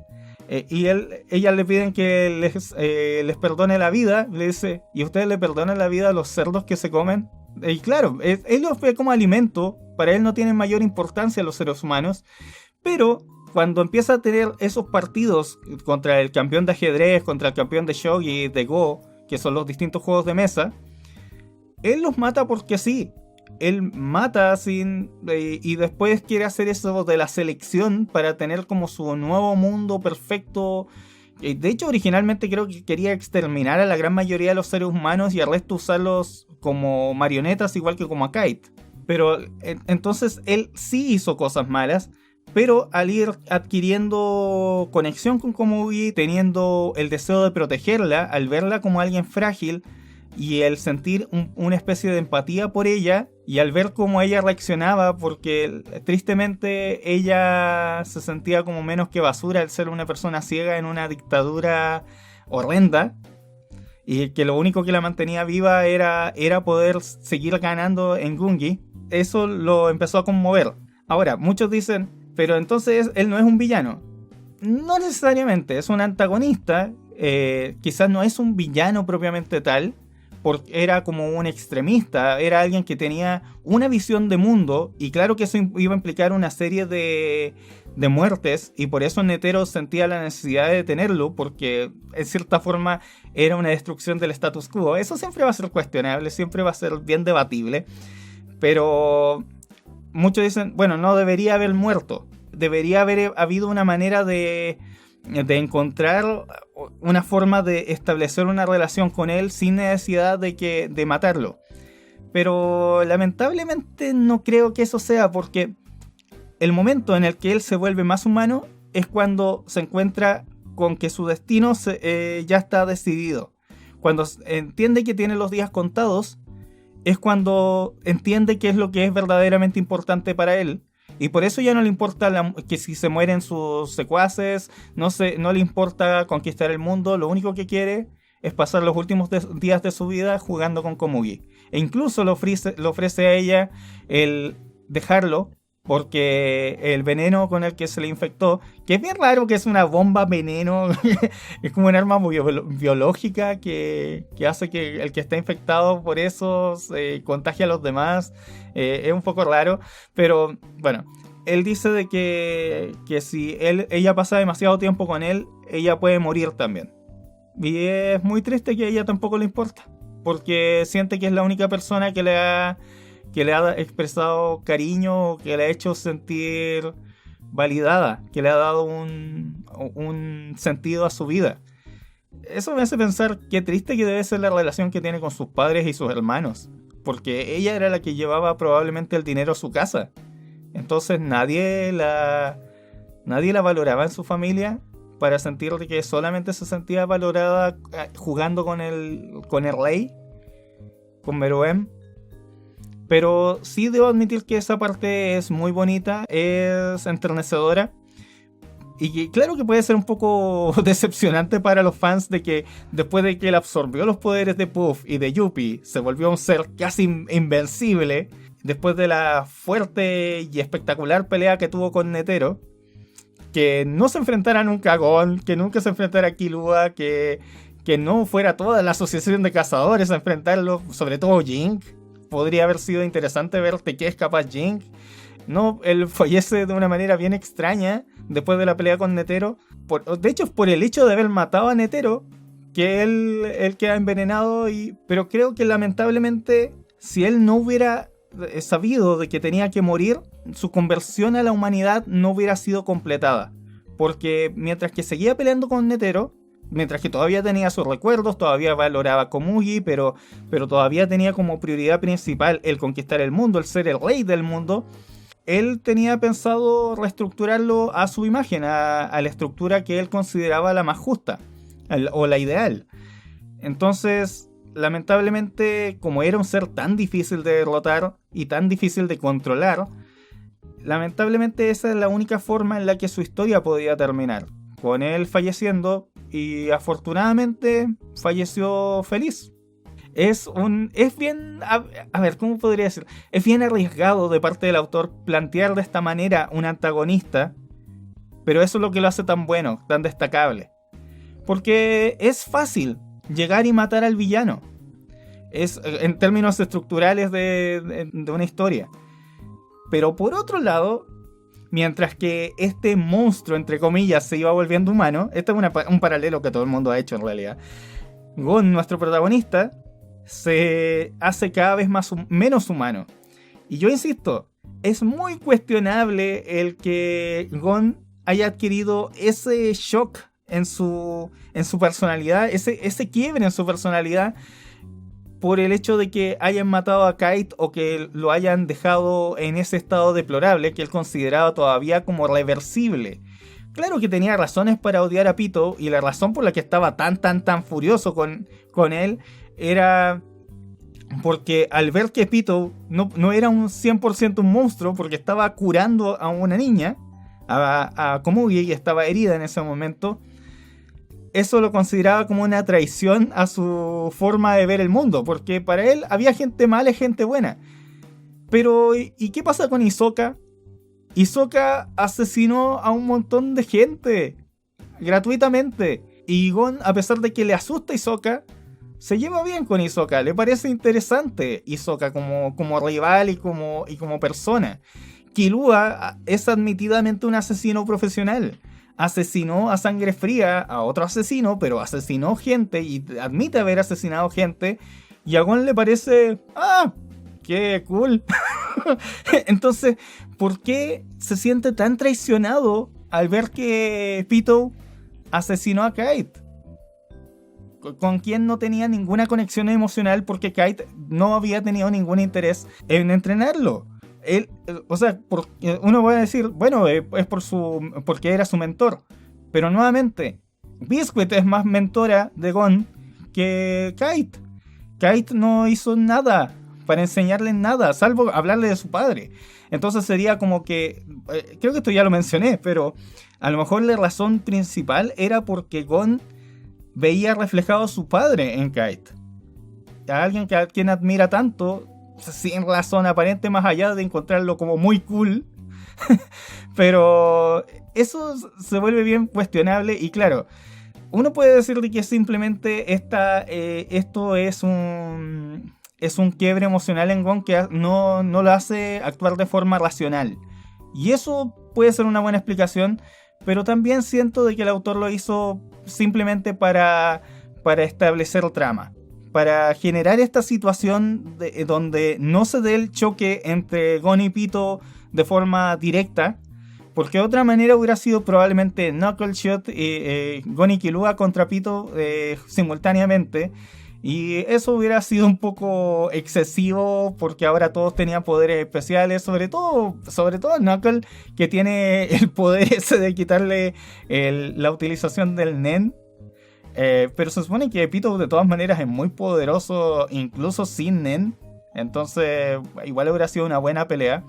y ellas le piden que les perdone la vida, le dice, ¿y ustedes le perdonan la vida a los cerdos que se comen? Y claro, él los ve como alimento, para él no tienen mayor importancia los seres humanos, pero cuando empieza a tener esos partidos contra el campeón de ajedrez, contra el campeón de shogi, de go, que son los distintos juegos de mesa, él los mata porque sí. Él mata y después quiere hacer eso de la selección para tener como su nuevo mundo perfecto De hecho, originalmente creo que quería exterminar a la gran mayoría de los seres humanos y al resto usarlos como marionetas, igual que como a Kite. Pero entonces él sí hizo cosas malas, pero al ir adquiriendo conexión con Komugi, teniendo el deseo de protegerla, al verla como alguien frágil y el sentir una especie de empatía por ella, y al ver cómo ella reaccionaba, porque tristemente ella se sentía como menos que basura al ser una persona ciega en una dictadura horrenda, y que lo único que la mantenía viva era poder seguir ganando en Gungi. Eso lo empezó a conmover. Ahora, muchos dicen, pero entonces él no es un villano. No necesariamente, es un antagonista. Quizás no es un villano propiamente tal, porque era como un extremista, era alguien que tenía una visión de mundo, y claro que eso iba a implicar una serie de muertes, y por eso Netero sentía la necesidad de detenerlo, porque en cierta forma era una destrucción del status quo. Eso siempre va a ser cuestionable, siempre va a ser bien debatible, pero muchos dicen, bueno, no debería haber muerto, debería haber habido una manera de encontrar una forma de establecer una relación con él sin necesidad de matarlo. Pero lamentablemente no creo que eso sea, porque el momento en el que él se vuelve más humano es cuando se encuentra con que su destino ya está decidido. Cuando entiende que tiene los días contados, es cuando entiende qué es lo que es verdaderamente importante para él. Y por eso ya no le importa que si se mueren sus secuaces, no le importa conquistar el mundo. Lo único que quiere es pasar los últimos días de su vida jugando con Komugi. E incluso le ofrece a ella el dejarlo, porque el veneno con el que se le infectó, que es bien raro, que es una bomba veneno, es como un arma biológica que hace que el que está infectado por eso se contagie a los demás. Es un poco raro, pero bueno, él dice de que si ella pasa demasiado tiempo con él, ella puede morir también. Y es muy triste que a ella tampoco le importa, porque siente que es la única persona que le ha expresado cariño, que le ha hecho sentir validada, que le ha dado un sentido a su vida. Eso me hace pensar qué triste que debe ser la relación que tiene con sus padres y sus hermanos, porque ella era la que llevaba probablemente el dinero a su casa. Entonces nadie la valoraba en su familia, para sentir que solamente se sentía valorada jugando con el rey, con Meruem. Pero sí debo admitir que esa parte es muy bonita, es enternecedora. Y claro que puede ser un poco decepcionante para los fans de que después de que él absorbió los poderes de Puff y de Yuppie, se volvió un ser casi invencible. Después de la fuerte y espectacular pelea que tuvo con Netero, que no se enfrentara nunca a Gon, que nunca se enfrentara a Killua, que no fuera toda la asociación de cazadores a enfrentarlo, sobre todo Jink. Podría haber sido interesante ver de qué es capaz Jink. No, él fallece de una manera bien extraña después de la pelea con Netero. De hecho, por el hecho de haber matado a Netero, que él queda envenenado. Pero creo que lamentablemente, si él no hubiera sabido de que tenía que morir, su conversión a la humanidad no hubiera sido completada. Porque mientras que seguía peleando con Netero, mientras que todavía tenía sus recuerdos, todavía valoraba a Komugi, pero todavía tenía como prioridad principal el conquistar el mundo, el ser el rey del mundo, él tenía pensado reestructurarlo a su imagen, a la estructura que él consideraba la más justa, o la ideal. Entonces, lamentablemente, como era un ser tan difícil de derrotar y tan difícil de controlar, lamentablemente esa es la única forma en la que su historia podía terminar, con él falleciendo, y afortunadamente falleció feliz. Es bien, a ver, ¿cómo podría decir? Es bien arriesgado de parte del autor plantear de esta manera un antagonista, pero eso es lo que lo hace tan bueno, tan destacable. Porque es fácil llegar y matar al villano. Es en términos estructurales de una historia. Pero por otro lado, mientras que este monstruo, entre comillas, se iba volviendo humano, este es un paralelo que todo el mundo ha hecho en realidad. Gon, nuestro protagonista, se hace cada vez menos humano. Y yo insisto, es muy cuestionable el que Gon haya adquirido ese shock en su personalidad, ese quiebre en su personalidad por el hecho de que hayan matado a Kite o que lo hayan dejado en ese estado deplorable que él consideraba todavía como reversible. Claro que tenía razones para odiar a Pitou, y la razón por la que estaba tan furioso con él era porque al ver que Pitou no era un 100% un monstruo, porque estaba curando a una niña, a Komugi, y estaba herida en ese momento, eso lo consideraba como una traición a su forma de ver el mundo, porque para él había gente mala y gente buena. Pero, ¿y qué pasa con Hisoka? Hisoka asesinó a un montón de gente gratuitamente, y Gon, a pesar de que le asusta a Hisoka, se lleva bien con Hisoka, le parece interesante Hisoka como rival y como persona. Killua es admitidamente un asesino profesional. Asesinó a sangre fría a otro asesino, pero asesinó gente y admite haber asesinado gente. Y a Gon le parece, qué cool. Entonces, ¿por qué se siente tan traicionado al ver que Pitou asesinó a Kite? Con quien no tenía ninguna conexión emocional, porque Kite no había tenido ningún interés en entrenarlo. Él, o sea, uno va a decir, bueno, es porque era su mentor. Pero nuevamente, Biscuit es más mentora de Gon que Kite. Kite no hizo nada para enseñarle nada, salvo hablarle de su padre. Entonces sería como que, creo que esto ya lo mencioné, pero a lo mejor la razón principal era porque Gon veía reflejado a su padre en Kite. A alguien a quien admira tanto, sin razón aparente, más allá de encontrarlo como muy cool. Pero eso se vuelve bien cuestionable. Y claro, uno puede decir que simplemente esto es un quiebre emocional en Gon que no lo hace actuar de forma racional. Y eso puede ser una buena explicación, pero también siento de que el autor lo hizo simplemente para establecer trama, para generar esta situación donde no se dé el choque entre Gon y Pitou de forma directa, porque de otra manera hubiera sido probablemente Knuckle Shot y Gon y Killua contra Pitou simultáneamente, y eso hubiera sido un poco excesivo, porque ahora todos tenían poderes especiales, sobre todo Knuckle, que tiene el poder ese de quitarle la utilización del Nen. Pero se supone que Pitou de todas maneras es muy poderoso incluso sin Nen, entonces igual hubiera sido una buena pelea.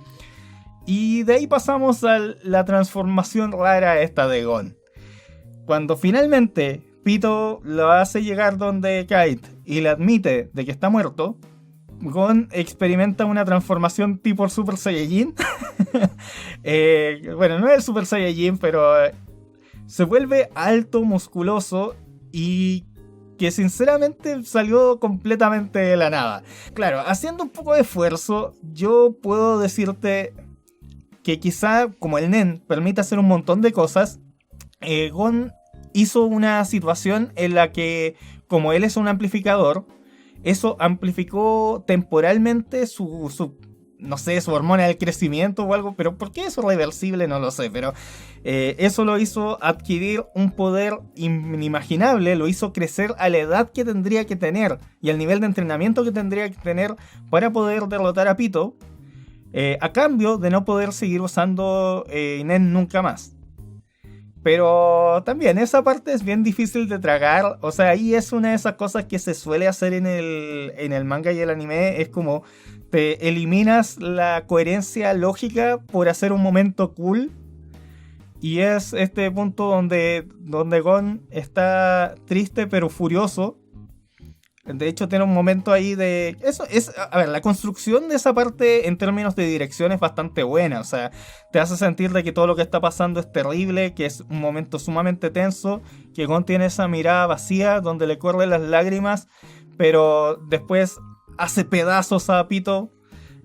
Y de ahí pasamos a la transformación rara esta de Gon. Cuando finalmente Pitou lo hace llegar donde Kite y le admite de que está muerto, Gon experimenta una transformación tipo Super Saiyajin. Bueno, no es el Super Saiyajin, pero se vuelve alto, musculoso, y que sinceramente salió completamente de la nada. Claro, haciendo un poco de esfuerzo, yo puedo decirte que quizá, como el Nen permite hacer un montón de cosas, Gon hizo una situación en la que, como él es un amplificador, eso amplificó temporalmente su hormona del crecimiento o algo. Pero ¿por qué eso es reversible? No lo sé, pero eso lo hizo adquirir un poder inimaginable, lo hizo crecer a la edad que tendría que tener y al nivel de entrenamiento que tendría que tener para poder derrotar a Pitou, a cambio de no poder seguir usando Nen nunca más. Pero también esa parte es bien difícil de tragar. O sea, ahí es una de esas cosas que se suele hacer en el manga y el anime. Es como te eliminas la coherencia lógica por hacer un momento cool. Y es este punto donde Gon está triste pero furioso. De hecho, tiene un momento ahí de... Eso es... A ver, la construcción de esa parte en términos de dirección es bastante buena. O sea, te hace sentir de que todo lo que está pasando es terrible, que es un momento sumamente tenso, que Gon tiene esa mirada vacía donde le corren las lágrimas, pero después hace pedazos a Pitou.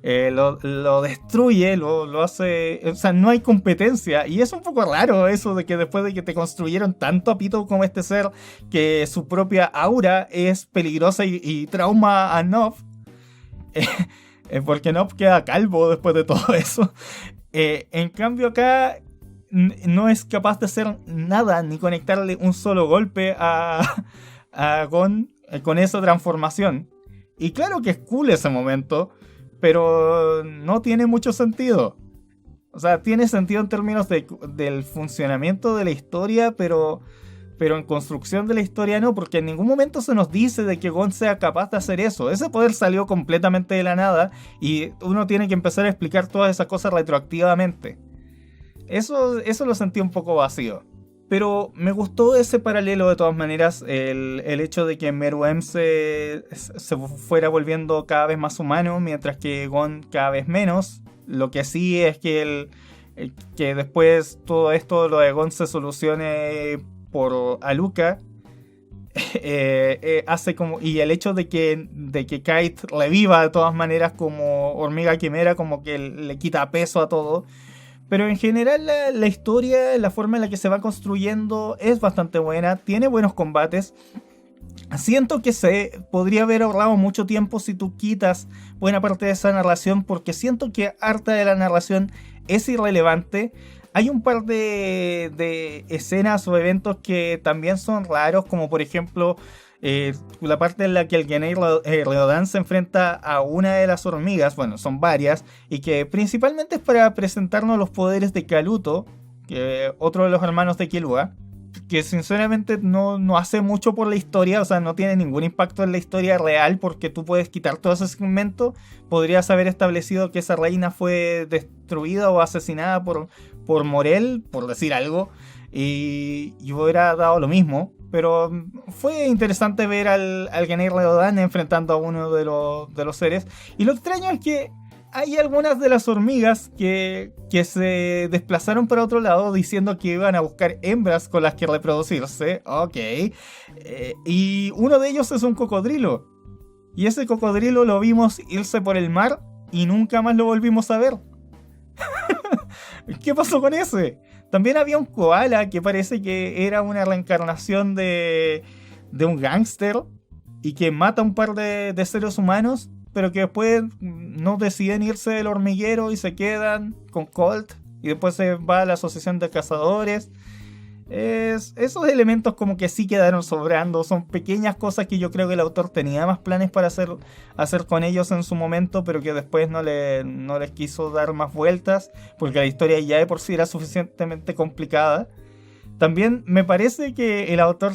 Lo destruye, lo hace... O sea, no hay competencia. Y es un poco raro eso de que después de que te construyeron tanto a Pitou como este ser, que su propia aura es peligrosa y trauma a Noph, porque Noph queda calvo después de todo eso. En cambio acá no es capaz de hacer nada ni conectarle un solo golpe a Gon con esa transformación. Y claro que es cool ese momento, pero no tiene mucho sentido. O sea, tiene sentido en términos del funcionamiento de la historia, pero en construcción de la historia no, porque en ningún momento se nos dice de que Gon sea capaz de hacer eso. Ese poder salió completamente de la nada y uno tiene que empezar a explicar todas esas cosas retroactivamente. Eso lo sentí un poco vacío. Pero me gustó ese paralelo de todas maneras, el hecho de que Meruem se fuera volviendo cada vez más humano, mientras que Gon cada vez menos. Lo que sí es que que después todo esto, lo de Gon, se solucione por Aluka. Hace como. Y el hecho de que Kite reviva de todas maneras como hormiga quimera, como que le quita peso a todo. Pero en general la historia, la forma en la que se va construyendo es bastante buena. Tiene buenos combates. Siento que se podría haber ahorrado mucho tiempo si tú quitas buena parte de esa narración, porque siento que harta de la narración es irrelevante. Hay un par de escenas o eventos que también son raros, como por ejemplo la parte en la que el Genei Reodan se enfrenta a una de las hormigas, bueno, son varias, y que principalmente es para presentarnos los poderes de Kaluto, otro de los hermanos de Killua, que sinceramente no hace mucho por la historia, o sea, no tiene ningún impacto en la historia real, porque tú puedes quitar todo ese segmento. Podrías haber establecido que esa reina fue destruida o asesinada por Morel, por decir algo, y hubiera dado lo mismo. Pero fue interesante ver al Genei Reodan enfrentando a uno de los seres. Y lo extraño es que hay algunas de las hormigas que se desplazaron para otro lado diciendo que iban a buscar hembras con las que reproducirse. Ok. Y uno de ellos es un cocodrilo. Y ese cocodrilo lo vimos irse por el mar y nunca más lo volvimos a ver. ¿Qué pasó con ese? También había un koala que parece que era una reencarnación de un gángster y que mata a un par de seres humanos, pero que después no deciden irse del hormiguero y se quedan con Colt, y después se va a la asociación de cazadores. Esos elementos como que sí quedaron sobrando, son pequeñas cosas que yo creo que el autor tenía más planes para hacer con ellos en su momento, pero que después no les quiso dar más vueltas, porque la historia ya de por sí era suficientemente complicada. También me parece que el autor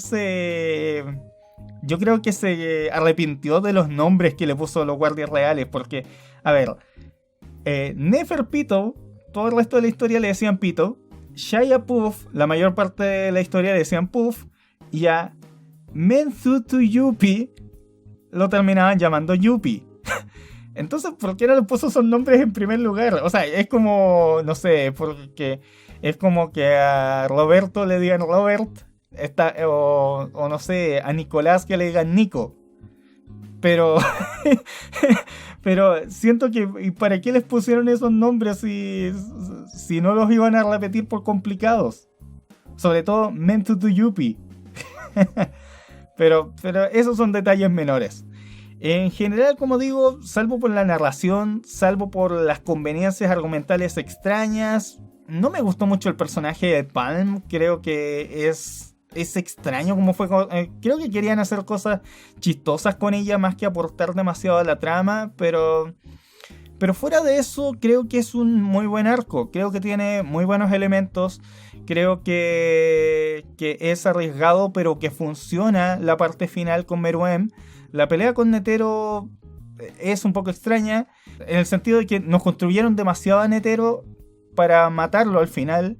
yo creo que se arrepintió de los nombres que le puso a los guardias reales, porque, a ver, Neferpitou, todo el resto de la historia le decían Pito, Shia Puff, la mayor parte de la historia le decían Puff, y a Menzutu Yupi lo terminaban llamando Yupi. Entonces, ¿por qué no le puso esos nombres en primer lugar? O sea, es como, no sé, porque es como que a Roberto le digan Robert, o no sé, a Nicolás que le digan Nico. Pero pero siento que ¿y para qué les pusieron esos nombres si no los iban a repetir por complicados? Sobre todo Mentutu Yupi. pero esos son detalles menores. En general, como digo, salvo por la narración, salvo por las conveniencias argumentales extrañas, no me gustó mucho el personaje de Palm. Creo que es extraño como fue. Creo que querían hacer cosas chistosas con ella más que aportar demasiado a la trama, pero fuera de eso creo que es un muy buen arco. Creo que tiene muy buenos elementos. Creo que es arriesgado, pero que funciona la parte final con Meruem. La pelea con Netero es un poco extraña, en el sentido de que nos construyeron demasiado a Netero para matarlo al final,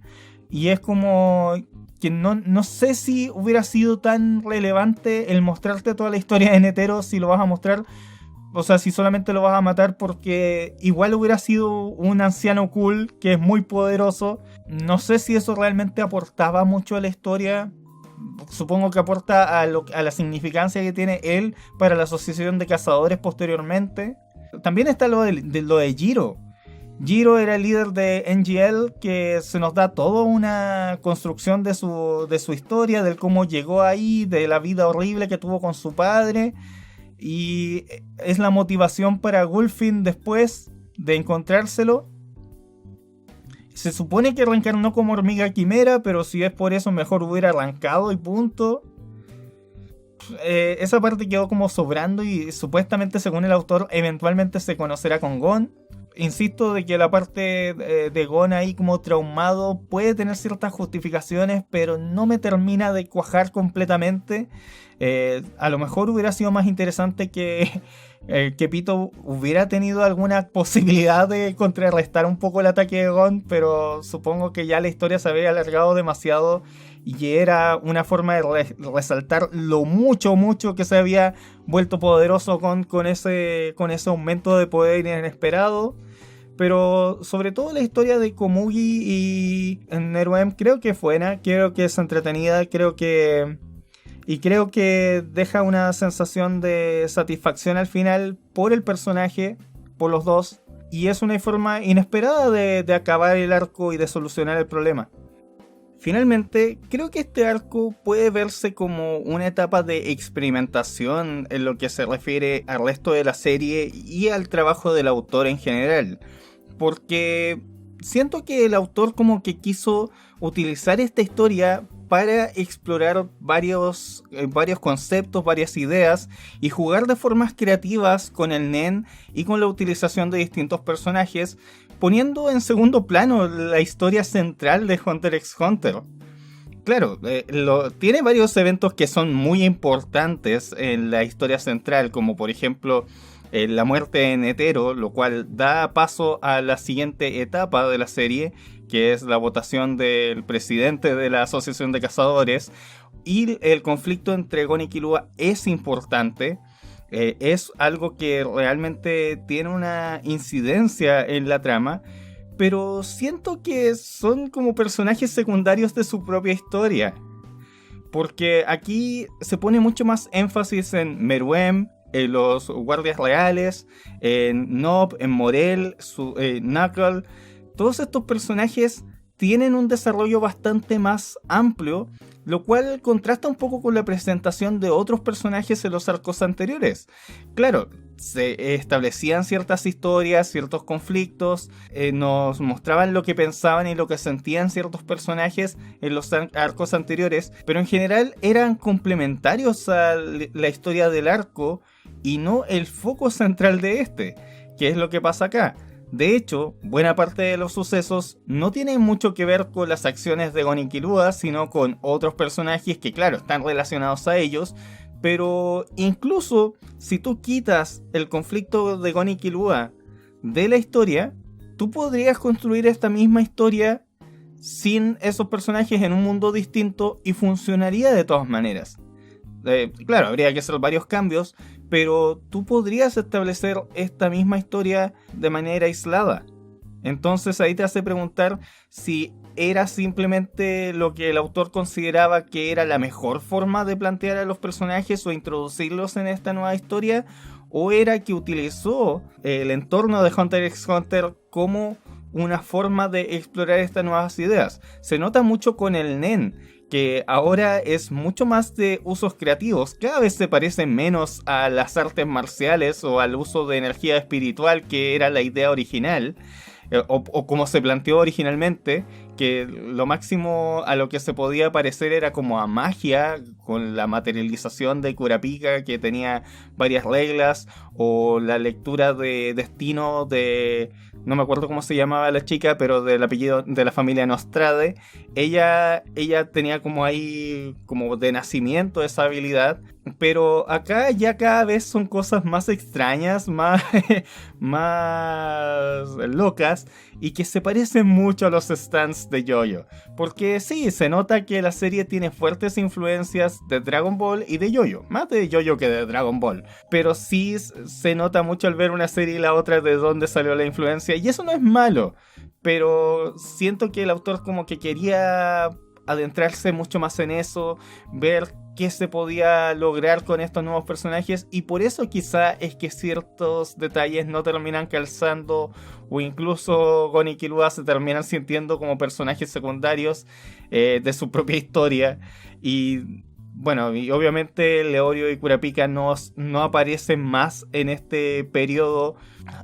y es como que no sé si hubiera sido tan relevante el mostrarte toda la historia de Netero si lo vas a mostrar, o sea, si solamente lo vas a matar, porque igual hubiera sido un anciano cool que es muy poderoso. No sé si eso realmente aportaba mucho a la historia. Supongo que aporta a la significancia que tiene él para la asociación de cazadores posteriormente. También está lo de Jiro. Jiro era el líder de NGL, que se nos da toda una construcción de su historia, del cómo llegó ahí, de la vida horrible que tuvo con su padre, y es la motivación para Gulfin después de encontrárselo. Se supone que reencarnó como hormiga quimera, pero si es por eso mejor hubiera arrancado y punto. Esa parte quedó como sobrando y supuestamente según el autor eventualmente se conocerá con Gon. Insisto de que la parte de Gon ahí como traumado puede tener ciertas justificaciones, pero no me termina de cuajar completamente. A lo mejor hubiera sido más interesante que Pito hubiera tenido alguna posibilidad de contrarrestar un poco el ataque de Gon, pero supongo que ya la historia se había alargado demasiado y era una forma de resaltar lo mucho que se había vuelto poderoso con ese aumento de poder inesperado. Pero sobre todo la historia de Komugi y Meruem creo que es buena, creo que es entretenida, creo que deja una sensación de satisfacción al final por el personaje, por los dos, y es una forma inesperada de acabar el arco y de solucionar el problema. Finalmente, creo que este arco puede verse como una etapa de experimentación en lo que se refiere al resto de la serie y al trabajo del autor en general, porque siento que el autor como que quiso utilizar esta historia para explorar varios conceptos, varias ideas y jugar de formas creativas con el Nen y con la utilización de distintos personajes, poniendo en segundo plano la historia central de Hunter x Hunter. Claro, tiene varios eventos que son muy importantes en la historia central, como por ejemplo la muerte de Netero, lo cual da paso a la siguiente etapa de la serie, que es la votación del presidente de la Asociación de Cazadores, y el conflicto entre Gon y Killua es importante. Es algo que realmente tiene una incidencia en la trama, pero siento que son como personajes secundarios de su propia historia. Porque aquí se pone mucho más énfasis en Meruem, en los guardias reales, en Nob, en Morel, Knuckle. Todos estos personajes tienen un desarrollo bastante más amplio, lo cual contrasta un poco con la presentación de otros personajes en los arcos anteriores. Claro, se establecían ciertas historias, ciertos conflictos, nos mostraban lo que pensaban y lo que sentían ciertos personajes en los arcos anteriores, pero en general eran complementarios a la historia del arco y no el foco central de este, que es lo que pasa acá. De hecho, buena parte de los sucesos no tienen mucho que ver con las acciones de Gon y Killua, sino con otros personajes que, claro, están relacionados a ellos. Pero incluso si tú quitas el conflicto de Gon y Killua de la historia, tú podrías construir esta misma historia sin esos personajes en un mundo distinto y funcionaría de todas maneras. Claro, habría que hacer varios cambios, pero tú podrías establecer esta misma historia de manera aislada. Entonces ahí te hace preguntar si era simplemente lo que el autor consideraba que era la mejor forma de plantear a los personajes o introducirlos en esta nueva historia, o era que utilizó el entorno de Hunter x Hunter como una forma de explorar estas nuevas ideas. Se nota mucho con el Nen, que ahora es mucho más de usos creativos, cada vez se parece menos a las artes marciales o al uso de energía espiritual que era la idea original, o como se planteó originalmente, que lo máximo a lo que se podía parecer era como a magia, con la materialización de Kurapika que tenía varias reglas, o la lectura de destino de... no me acuerdo cómo se llamaba la chica, pero del apellido de la familia Nostrade. Ella tenía como ahí, como de nacimiento esa habilidad. Pero acá ya cada vez son cosas más extrañas, más locas, y que se parecen mucho a los stands de JoJo. Porque sí, se nota que la serie tiene fuertes influencias de Dragon Ball y de JoJo. Más de JoJo que de Dragon Ball. Pero sí se nota mucho al ver una serie y la otra de dónde salió la influencia. Y eso no es malo. Pero siento que el autor como que quería adentrarse mucho más en eso, ver qué se podía lograr con estos nuevos personajes, y por eso quizá es que ciertos detalles no terminan calzando, o incluso Gon y Killua se terminan sintiendo como personajes secundarios de su propia historia. Y Bueno, y obviamente Leorio y Kurapika no aparecen más en este periodo,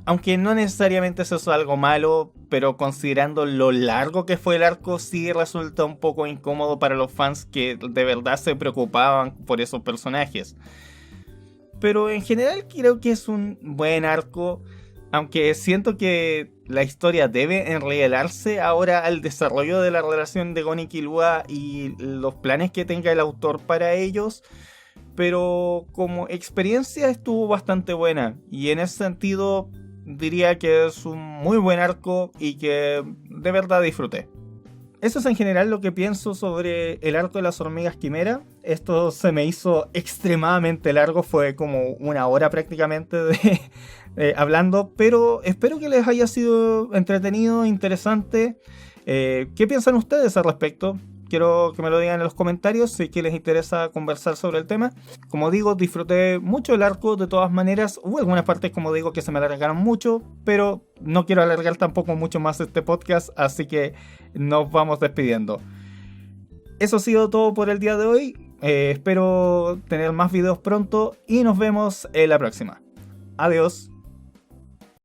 aunque no necesariamente eso es algo malo, pero considerando lo largo que fue el arco, sí resulta un poco incómodo para los fans que de verdad se preocupaban por esos personajes. Pero en general creo que es un buen arco, aunque siento que la historia debe enrielarse ahora al desarrollo de la relación de Gon y Killua y los planes que tenga el autor para ellos. Pero como experiencia estuvo bastante buena y en ese sentido diría que es un muy buen arco y que de verdad disfruté. Eso es en general lo que pienso sobre el arco de las hormigas quimera. Esto se me hizo extremadamente largo, fue como una hora prácticamente hablando, pero espero que les haya sido entretenido, interesante. ¿Qué piensan ustedes al respecto? Quiero que me lo digan en los comentarios si es que les interesa conversar sobre el tema. Como digo, disfruté mucho el arco de todas maneras. Hubo algunas partes, como digo, que se me alargaron mucho, pero no quiero alargar tampoco mucho más este podcast, así que nos vamos despidiendo. Eso ha sido todo por el día de hoy. Espero tener más videos pronto y nos vemos en la próxima. Adiós.